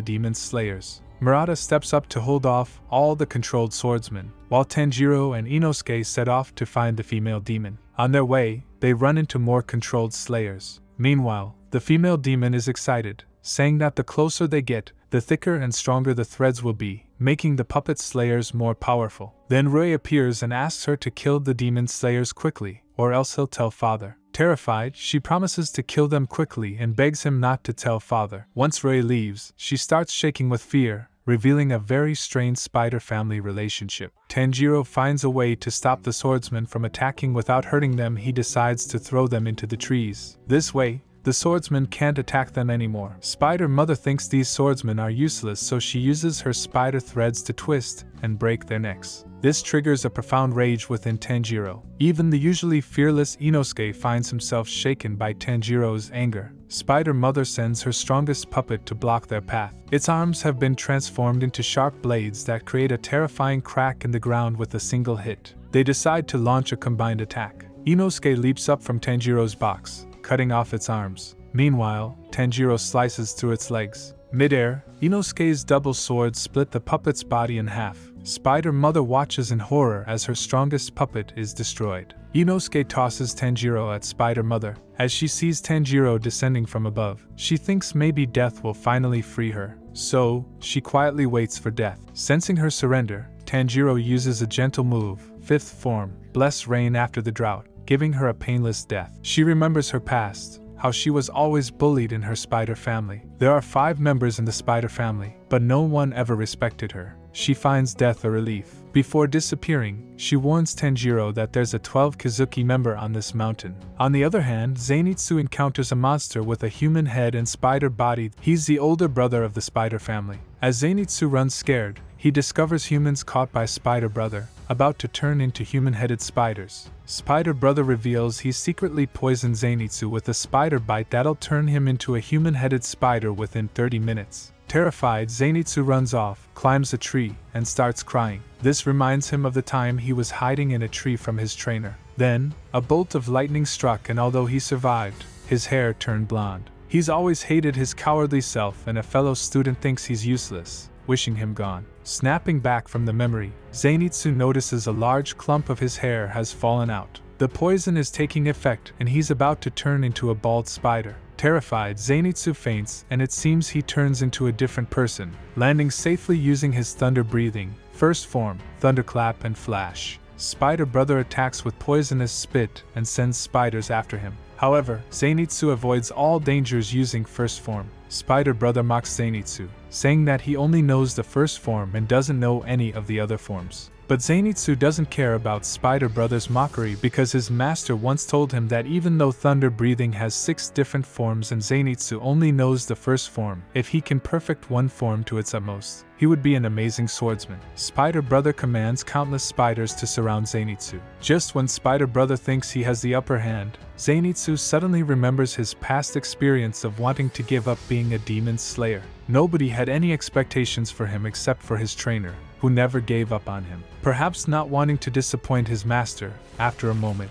demon slayers. Murata steps up to hold off all the controlled swordsmen, while Tanjiro and Inosuke set off to find the female demon. On their way, they run into more controlled slayers. Meanwhile, the female demon is excited, saying that the closer they get, the thicker and stronger the threads will be, making the puppet slayers more powerful. Then Rui appears and asks her to kill the demon slayers quickly, or else he'll tell father. Terrified, she promises to kill them quickly and begs him not to tell father. Once Rui leaves, she starts shaking with fear, revealing a very strained spider family relationship. Tanjiro finds a way to stop the swordsmen from attacking without hurting them. He decides to throw them into the trees. This way, the swordsmen can't attack them anymore. Spider Mother thinks these swordsmen are useless, so she uses her spider threads to twist and break their necks. This triggers a profound rage within Tanjiro. Even the usually fearless Inosuke finds himself shaken by Tanjiro's anger. Spider Mother sends her strongest puppet to block their path. Its arms have been transformed into sharp blades that create a terrifying crack in the ground with a single hit. They decide to launch a combined attack. Inosuke leaps up from Tanjiro's box, cutting off its arms. Meanwhile, Tanjiro slices through its legs. Mid-air, Inosuke's double sword split the puppet's body in half. Spider Mother watches in horror as her strongest puppet is destroyed. Inosuke tosses Tanjiro at Spider Mother. As she sees Tanjiro descending from above, she thinks maybe death will finally free her. So, she quietly waits for death. Sensing her surrender, Tanjiro uses a gentle move, 5th form, Bless Rain after the drought, giving her a painless death. She remembers her past, how she was always bullied in her spider family. There are 5 members in the spider family, but no one ever respected her. She finds death a relief. Before disappearing, she warns Tanjiro that there's a 12 Kizuki member on this mountain. On the other hand, Zenitsu encounters a monster with a human head and spider body. He's the older brother of the spider family. As Zenitsu runs scared, he discovers humans caught by Spider Brother, about to turn into human-headed spiders. Spider Brother reveals he secretly poisoned Zenitsu with a spider bite that'll turn him into a human-headed spider within 30 minutes. Terrified, Zenitsu runs off, climbs a tree, and starts crying. This reminds him of the time he was hiding in a tree from his trainer. Then, a bolt of lightning struck, and although he survived, his hair turned blonde. He's always hated his cowardly self, and a fellow student thinks he's useless, wishing him gone. Snapping back from the memory, Zenitsu notices a large clump of his hair has fallen out. The poison is taking effect, and he's about to turn into a bald spider. Terrified, Zenitsu faints, and it seems he turns into a different person, landing safely using his thunder breathing, 1st form, Thunderclap and Flash. Spider Brother attacks with poisonous spit and sends spiders after him. However, Zenitsu avoids all dangers using 1st form. Spider Brother mocks Zenitsu, saying that he only knows the 1st form and doesn't know any of the other forms. But Zenitsu doesn't care about Spider Brother's mockery because his master once told him that even though thunder breathing has 6 different forms and Zenitsu only knows the first form, if he can perfect one form to its utmost, he would be an amazing swordsman. Spider Brother commands countless spiders to surround Zenitsu. Just when Spider Brother thinks he has the upper hand, Zenitsu suddenly remembers his past experience of wanting to give up being a demon slayer. Nobody had any expectations for him except for his trainer, who never gave up on him. Perhaps not wanting to disappoint his master, after a moment,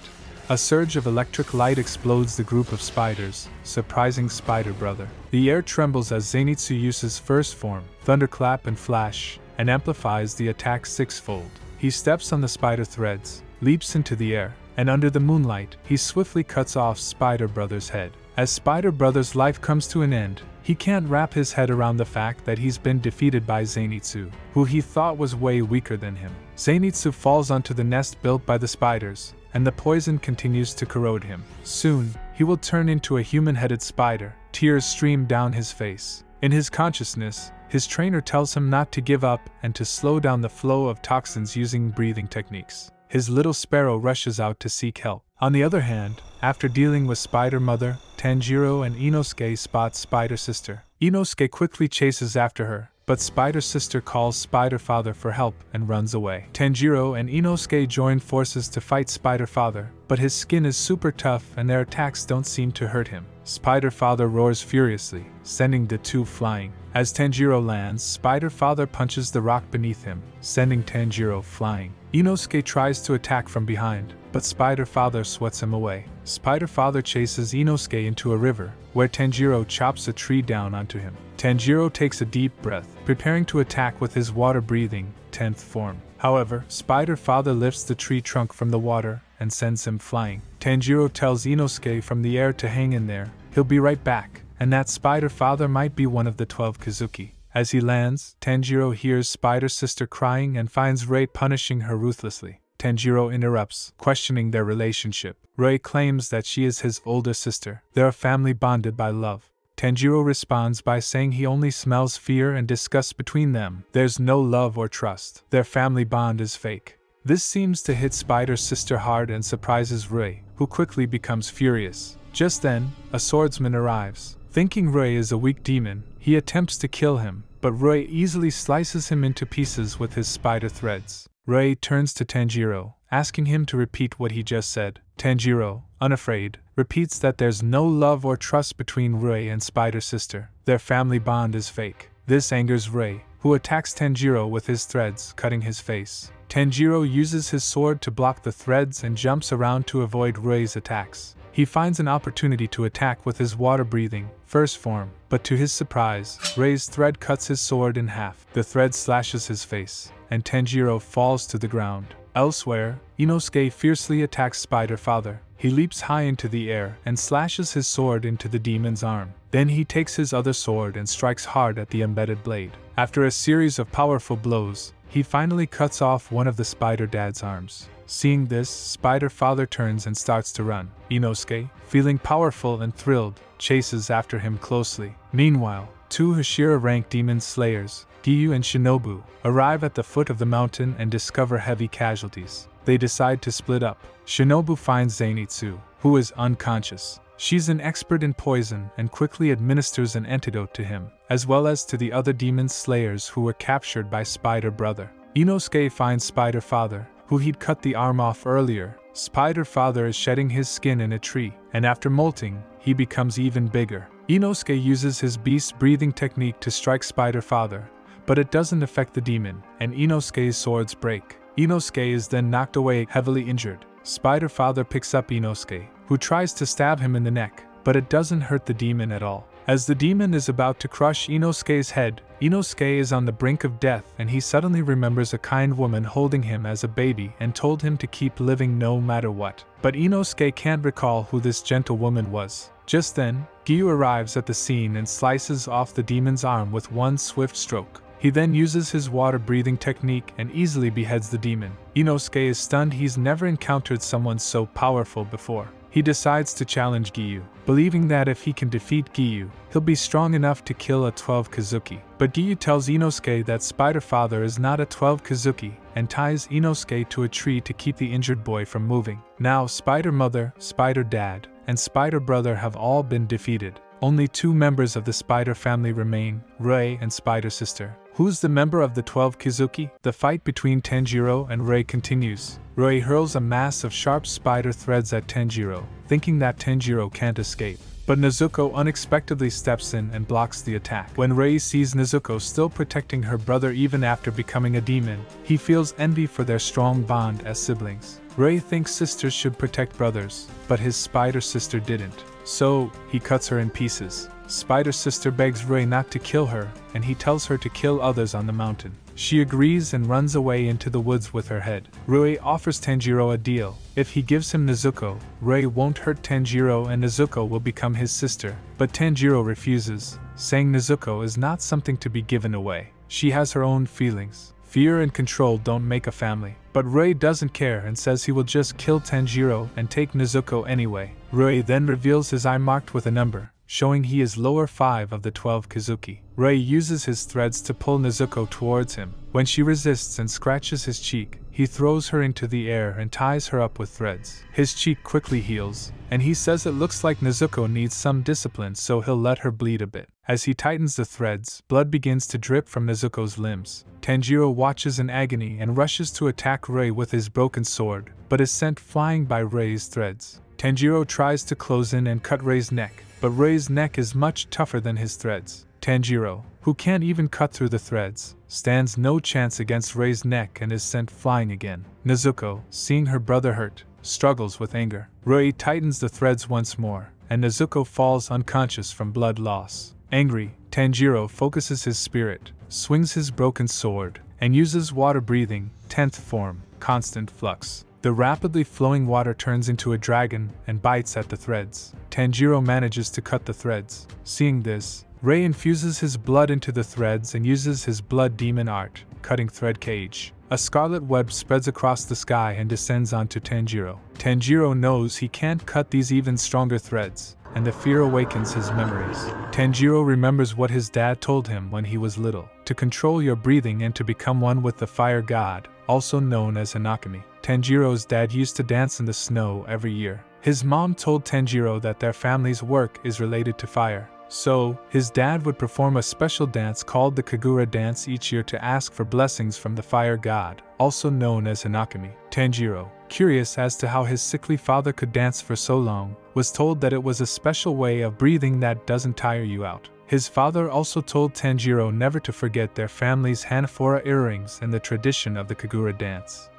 a surge of electric light explodes the group of spiders, surprising Spider Brother. The air trembles as Zenitsu uses first form, thunderclap and flash, and amplifies the attack 6-fold. He steps on the spider threads, leaps into the air, and under the moonlight, he swiftly cuts off Spider Brother's head. As Spider Brother's life comes to an end, he can't wrap his head around the fact that he's been defeated by Zenitsu, who he thought was way weaker than him. Zenitsu falls onto the nest built by the spiders, and the poison continues to corrode him. Soon, he will turn into a human-headed spider. Tears stream down his face. In his consciousness, his trainer tells him not to give up and to slow down the flow of toxins using breathing techniques. His little sparrow rushes out to seek help. On the other hand, after dealing with Spider Mother, Tanjiro and Inosuke spot Spider Sister. Inosuke quickly chases after her, but Spider Sister calls Spider Father for help and runs away. Tanjiro and Inosuke join forces to fight Spider Father, but his skin is super tough and their attacks don't seem to hurt him. Spider Father roars furiously, sending the two flying. As Tanjiro lands, Spider Father punches the rock beneath him, sending Tanjiro flying. Inosuke tries to attack from behind, but Spider Father swats him away. Spider Father chases Inosuke into a river, where Tanjiro chops a tree down onto him. Tanjiro takes a deep breath, preparing to attack with his water-breathing, 10th form. However, Spider Father lifts the tree trunk from the water and sends him flying. Tanjiro tells Inosuke from the air to hang in there, he'll be right back, and that Spider Father might be one of the 12 Kazuki. As he lands, Tanjiro hears Spider Sister crying and finds Rei punishing her ruthlessly. Tanjiro interrupts, questioning their relationship. Rei claims that she is his older sister. They are family bonded by love. Tanjiro responds by saying he only smells fear and disgust between them. There's no love or trust. Their family bond is fake. This seems to hit Spider Sister hard and surprises Rei, who quickly becomes furious. Just then, a swordsman arrives. Thinking Rei is a weak demon, he attempts to kill him, but Rei easily slices him into pieces with his spider threads. Rei turns to Tanjiro, asking him to repeat what he just said. Tanjiro, unafraid, repeats that there's no love or trust between Rei and Spider Sister. Their family bond is fake. This angers Rei, who attacks Tanjiro with his threads, cutting his face. Tanjiro uses his sword to block the threads and jumps around to avoid Rei's attacks. He finds an opportunity to attack with his water-breathing, first form, but to his surprise, Rei's thread cuts his sword in half. The thread slashes his face, and Tanjiro falls to the ground. Elsewhere, Inosuke fiercely attacks Spider Father. He leaps high into the air and slashes his sword into the demon's arm. Then he takes his other sword and strikes hard at the embedded blade. After a series of powerful blows, he finally cuts off one of the Spider Dad's arms. Seeing this, Spider Father turns and starts to run. Inosuke, feeling powerful and thrilled, chases after him closely. Meanwhile, two Hashira-ranked demon slayers, Giyu and Shinobu, arrive at the foot of the mountain and discover heavy casualties. They decide to split up. Shinobu finds Zenitsu, who is unconscious. She's an expert in poison and quickly administers an antidote to him, as well as to the other demon slayers who were captured by Spider Brother. Inosuke finds Spider Father, who he'd cut the arm off earlier. Spider Father is shedding his skin in a tree, and after molting, he becomes even bigger. Inosuke uses his beast breathing technique to strike Spider Father, but it doesn't affect the demon, and Inosuke's swords break. Inosuke is then knocked away, heavily injured. Spider Father picks up Inosuke, who tries to stab him in the neck, but it doesn't hurt the demon at all. As the demon is about to crush Inosuke's head, Inosuke is on the brink of death and he suddenly remembers a kind woman holding him as a baby and told him to keep living no matter what. But Inosuke can't recall who this gentle woman was. Just then, Giyu arrives at the scene and slices off the demon's arm with one swift stroke. He then uses his water-breathing technique and easily beheads the demon. Inosuke is stunned. He's never encountered someone so powerful before. he decides to challenge Giyu, believing that if he can defeat Giyu, he'll be strong enough to kill a 12 Kazuki. But Giyu tells Inosuke that Spider Father is not a 12 Kazuki and ties Inosuke to a tree to keep the injured boy from moving. Now Spider Mother, Spider Dad, and Spider Brother have all been defeated. Only 2 members of the Spider family remain, Rei and Spider Sister. Who's the member of the 12 Kazuki? The fight between Tanjiro and Rei continues. Rei hurls a mass of sharp spider threads at Tanjiro, thinking that Tanjiro can't escape. But Nezuko unexpectedly steps in and blocks the attack. When Rei sees Nezuko still protecting her brother even after becoming a demon, he feels envy for their strong bond as siblings. Rei thinks sisters should protect brothers, but his spider sister didn't. So, he cuts her in pieces. Spider Sister begs Rei not to kill her, and he tells her to kill others on the mountain. She agrees and runs away into the woods with her head. Rei offers Tanjiro a deal. If he gives him Nezuko, Rei won't hurt Tanjiro and Nezuko will become his sister. But Tanjiro refuses, saying Nezuko is not something to be given away. She has her own feelings. Fear and control don't make a family. But Rei doesn't care and says he will just kill Tanjiro and take Nezuko anyway. Rei then reveals his eye marked with a number, showing he is lower 5 of the 12 Kazuki. Rei uses his threads to pull Nezuko towards him. When she resists and scratches his cheek, he throws her into the air and ties her up with threads. His cheek quickly heals, and he says it looks like Nezuko needs some discipline, so he'll let her bleed a bit. As he tightens the threads, blood begins to drip from Nezuko's limbs. Tanjiro watches in agony and rushes to attack Rei with his broken sword, but is sent flying by Rei's threads. Tanjiro tries to close in and cut Rei's neck, but Rei's neck is much tougher than his threads. Tanjiro, who can't even cut through the threads, stands no chance against Rei's neck and is sent flying again. Nezuko, seeing her brother hurt, struggles with anger. Rei tightens the threads once more, and Nezuko falls unconscious from blood loss. Angry, Tanjiro focuses his spirit, swings his broken sword, and uses water breathing, 10th form, constant flux. The rapidly flowing water turns into a dragon and bites at the threads. Tanjiro manages to cut the threads. Seeing this, Rei infuses his blood into the threads and uses his blood demon art, cutting thread cage. A scarlet web spreads across the sky and descends onto Tanjiro. Tanjiro knows he can't cut these even stronger threads, and the fear awakens his memories. Tanjiro remembers what his dad told him when he was little, to control your breathing and to become one with the fire god, also known as Hinokami. Tanjiro's dad used to dance in the snow every year. His mom told Tanjiro that their family's work is related to fire. So, his dad would perform a special dance called the Kagura dance each year to ask for blessings from the fire god, also known as Hinokami. Tanjiro, curious as to how his sickly father could dance for so long, was told that it was a special way of breathing that doesn't tire you out. His father also told Tanjiro never to forget their family's Hanafora earrings and the tradition of the Kagura dance.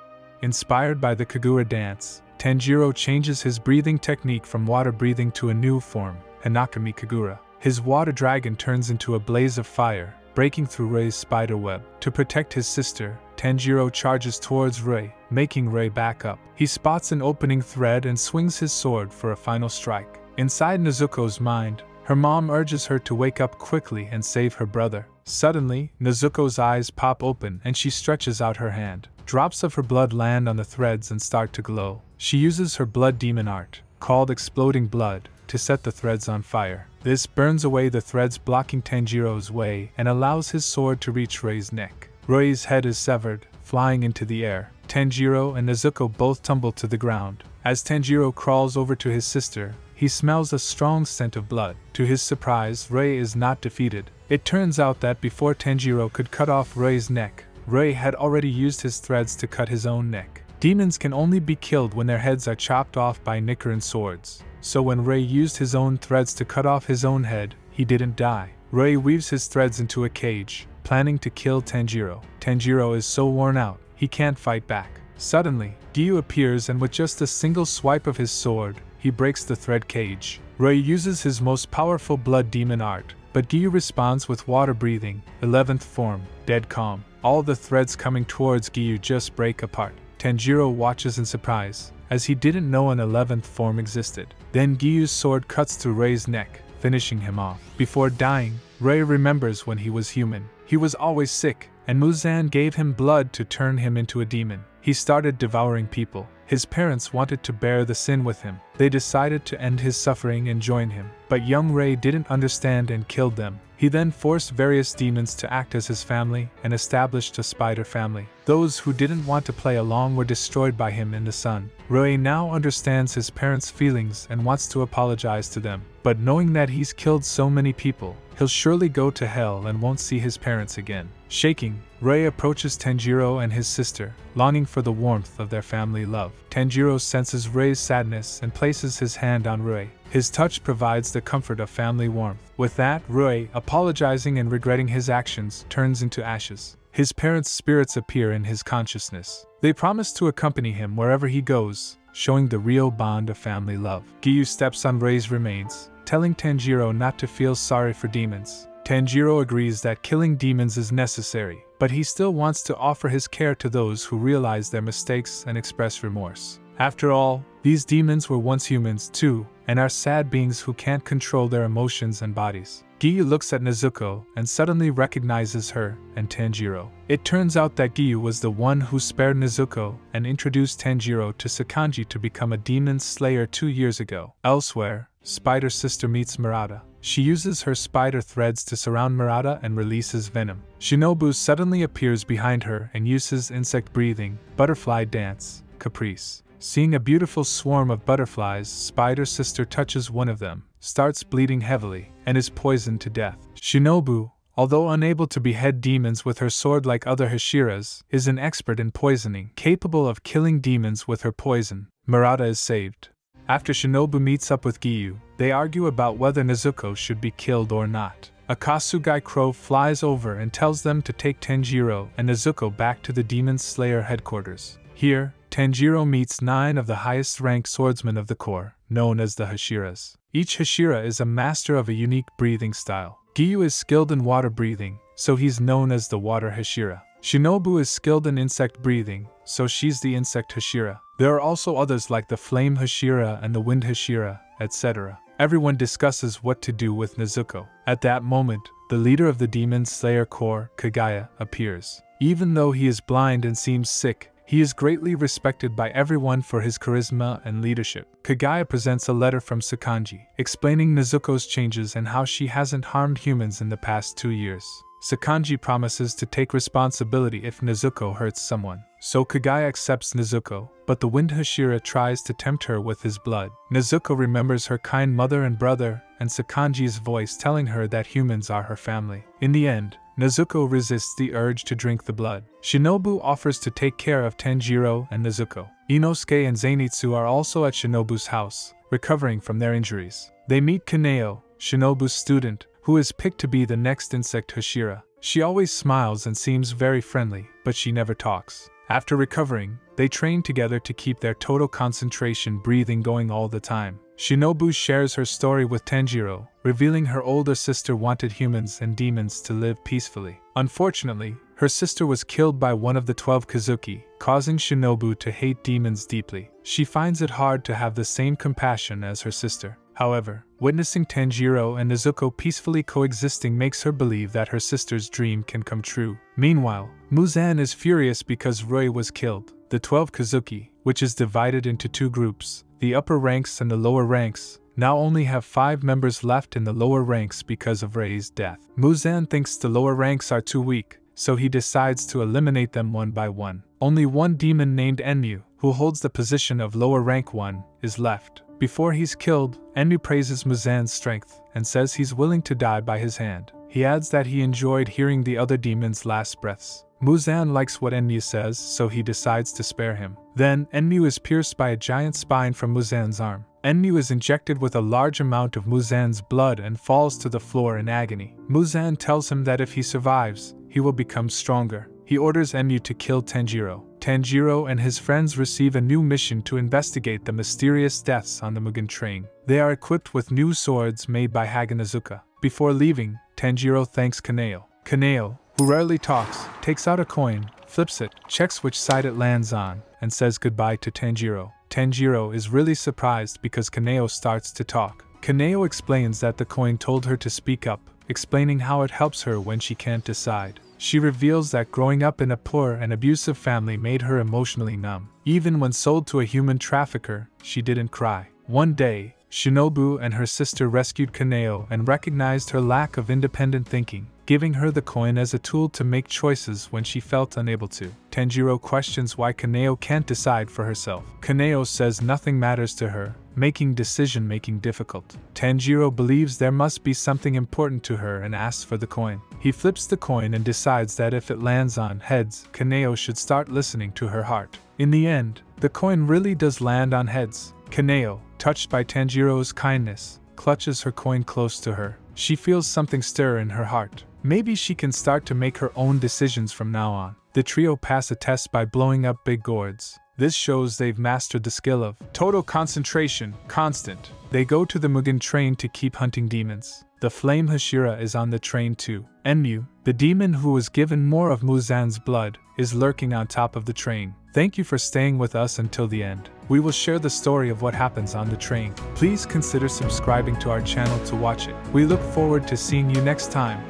Inspired by the Kagura dance, Tanjiro changes his breathing technique from water breathing to a new form, Hinokami Kagura. His water dragon turns into a blaze of fire, breaking through Rei's spider web. To protect his sister, Tanjiro charges towards Rei, making Rei back up. He spots an opening thread and swings his sword for a final strike. Inside Nezuko's mind, her mom urges her to wake up quickly and save her brother. Suddenly, Nezuko's eyes pop open and she stretches out her hand. Drops of her blood land on the threads and start to glow. She uses her blood demon art, called Exploding Blood, to set the threads on fire. This burns away the threads blocking Tanjiro's way and allows his sword to reach Rei's neck. Rei's head is severed, flying into the air. Tanjiro and Nezuko both tumble to the ground. As Tanjiro crawls over to his sister, he smells a strong scent of blood. To his surprise, Rei is not defeated. It turns out that before Tanjiro could cut off Rei's neck, Rei had already used his threads to cut his own neck. Demons can only be killed when their heads are chopped off by Nichiren swords. So when Rei used his own threads to cut off his own head, he didn't die. Rei weaves his threads into a cage, planning to kill Tanjiro. Tanjiro is so worn out, he can't fight back. Suddenly, Giyu appears and with just a single swipe of his sword, he breaks the thread cage. Rei uses his most powerful blood demon art, but Giyu responds with water breathing, 11th form, dead calm. All the threads coming towards Giyu just break apart. Tanjiro watches in surprise, as he didn't know an 11th form existed. Then Giyu's sword cuts through Rei's neck, finishing him off. Before dying, Rei remembers when he was human. He was always sick, and Muzan gave him blood to turn him into a demon. He started devouring people. His parents wanted to bear the sin with him. They decided to end his suffering and join him, but young Rei didn't understand and killed them. He then forced various demons to act as his family and established a spider family. Those who didn't want to play along were destroyed by him in the sun. Rei now understands his parents' feelings and wants to apologize to them, but knowing that he's killed so many people, he'll surely go to hell and won't see his parents again. Shaking, Rei approaches Tanjiro and his sister, longing for the warmth of their family love. Tanjiro senses Rei's sadness and places his hand on Rei. His touch provides the comfort of family warmth. With that, Rei, apologizing and regretting his actions, turns into ashes. His parents' spirits appear in his consciousness. They promise to accompany him wherever he goes, showing the real bond of family love. Giyu steps on Rei's remains, telling Tanjiro not to feel sorry for demons. Tanjiro agrees that killing demons is necessary, but he still wants to offer his care to those who realize their mistakes and express remorse. After all, these demons were once humans too, and are sad beings who can't control their emotions and bodies. Giyu looks at Nezuko and suddenly recognizes her and Tanjiro. It turns out that Giyu was the one who spared Nezuko and introduced Tanjiro to Sakanji to become a demon slayer 2 years ago. Elsewhere, Spider Sister meets Murata. She uses her spider threads to surround Murata and releases venom. Shinobu suddenly appears behind her and uses insect breathing, butterfly dance, caprice. Seeing a beautiful swarm of butterflies, Spider Sister touches one of them, starts bleeding heavily, and is poisoned to death. Shinobu, although unable to behead demons with her sword like other Hashiras, is an expert in poisoning, capable of killing demons with her poison. Murata is saved. After Shinobu meets up with Giyu, they argue about whether Nezuko should be killed or not. A Kasugai crow flies over and tells them to take Tanjiro and Nezuko back to the Demon Slayer headquarters. Here, Tanjiro meets 9 of the highest-ranked swordsmen of the Corps, known as the Hashiras. Each Hashira is a master of a unique breathing style. Giyu is skilled in water breathing, so he's known as the Water Hashira. Shinobu is skilled in insect breathing, so she's the Insect Hashira. There are also others like the Flame Hashira and the Wind Hashira, etc. Everyone discusses what to do with Nezuko. At that moment, the leader of the Demon Slayer Corps, Kagaya, appears. Even though he is blind and seems sick, he is greatly respected by everyone for his charisma and leadership. Kagaya presents a letter from Sakanji, explaining Nezuko's changes and how she hasn't harmed humans in the past 2 years. Sakanji promises to take responsibility if Nezuko hurts someone. So Kagaya accepts Nezuko, but the Wind Hashira tries to tempt her with his blood. Nezuko remembers her kind mother and brother, and Sakanji's voice telling her that humans are her family. In the end, Nezuko resists the urge to drink the blood. Shinobu offers to take care of Tanjiro and Nezuko. Inosuke and Zenitsu are also at Shinobu's house, recovering from their injuries. They meet Kaneo, Shinobu's student, who is picked to be the next Insect Hashira. She always smiles and seems very friendly, but she never talks. After recovering, they train together to keep their total concentration breathing going all the time. Shinobu shares her story with Tanjiro, revealing her older sister wanted humans and demons to live peacefully. Unfortunately, her sister was killed by one of the 12 Kazuki, causing Shinobu to hate demons deeply. She finds it hard to have the same compassion as her sister. However, witnessing Tanjiro and Nezuko peacefully coexisting makes her believe that her sister's dream can come true. Meanwhile, Muzan is furious because Rei was killed. The 12 Kazuki, which is divided into 2 groups, the upper ranks and the lower ranks, now only have 5 members left in the lower ranks because of Rei's death. Muzan thinks the lower ranks are too weak, so he decides to eliminate them one by one. Only one demon named Enmu, who holds the position of lower rank 1, is left. Before he's killed, Enmu praises Muzan's strength and says he's willing to die by his hand. He adds that he enjoyed hearing the other demon's last breaths. Muzan likes what Enmu says, so he decides to spare him. Then, Enmu is pierced by a giant spine from Muzan's arm. Enmu is injected with a large amount of Muzan's blood and falls to the floor in agony. Muzan tells him that if he survives, he will become stronger. He orders Enmu to kill Tanjiro. Tanjiro and his friends receive a new mission to investigate the mysterious deaths on the Mugen train. They are equipped with new swords made by Haganezuka. Before leaving, Tanjiro thanks Kaneo. Kaneo, who rarely talks, takes out a coin, flips it, checks which side it lands on, and says goodbye to Tanjiro. Tanjiro is really surprised because Kaneo starts to talk. Kaneo explains that the coin told her to speak up, explaining how it helps her when she can't decide. She reveals that growing up in a poor and abusive family made her emotionally numb. Even when sold to a human trafficker, she didn't cry. One day, Shinobu and her sister rescued Kaneo and recognized her lack of independent thinking, giving her the coin as a tool to make choices when she felt unable to. Tanjiro questions why Kaneo can't decide for herself. Kaneo says nothing matters to her, making decision-making difficult. Tanjiro believes there must be something important to her and asks for the coin. He flips the coin and decides that if it lands on heads, Kaneo should start listening to her heart. In the end, the coin really does land on heads. Kaneo, touched by Tanjiro's kindness, clutches her coin close to her. She feels something stir in her heart. Maybe she can start to make her own decisions from now on. The trio pass a test by blowing up big gourds. This shows they've mastered the skill of total concentration, constant. They go to the Mugen train to keep hunting demons. The flame Hashira is on the train too. Enmu, the demon who was given more of Muzan's blood, is lurking on top of the train. Thank you for staying with us until the end. We will share the story of what happens on the train. Please consider subscribing to our channel to watch it. We look forward to seeing you next time.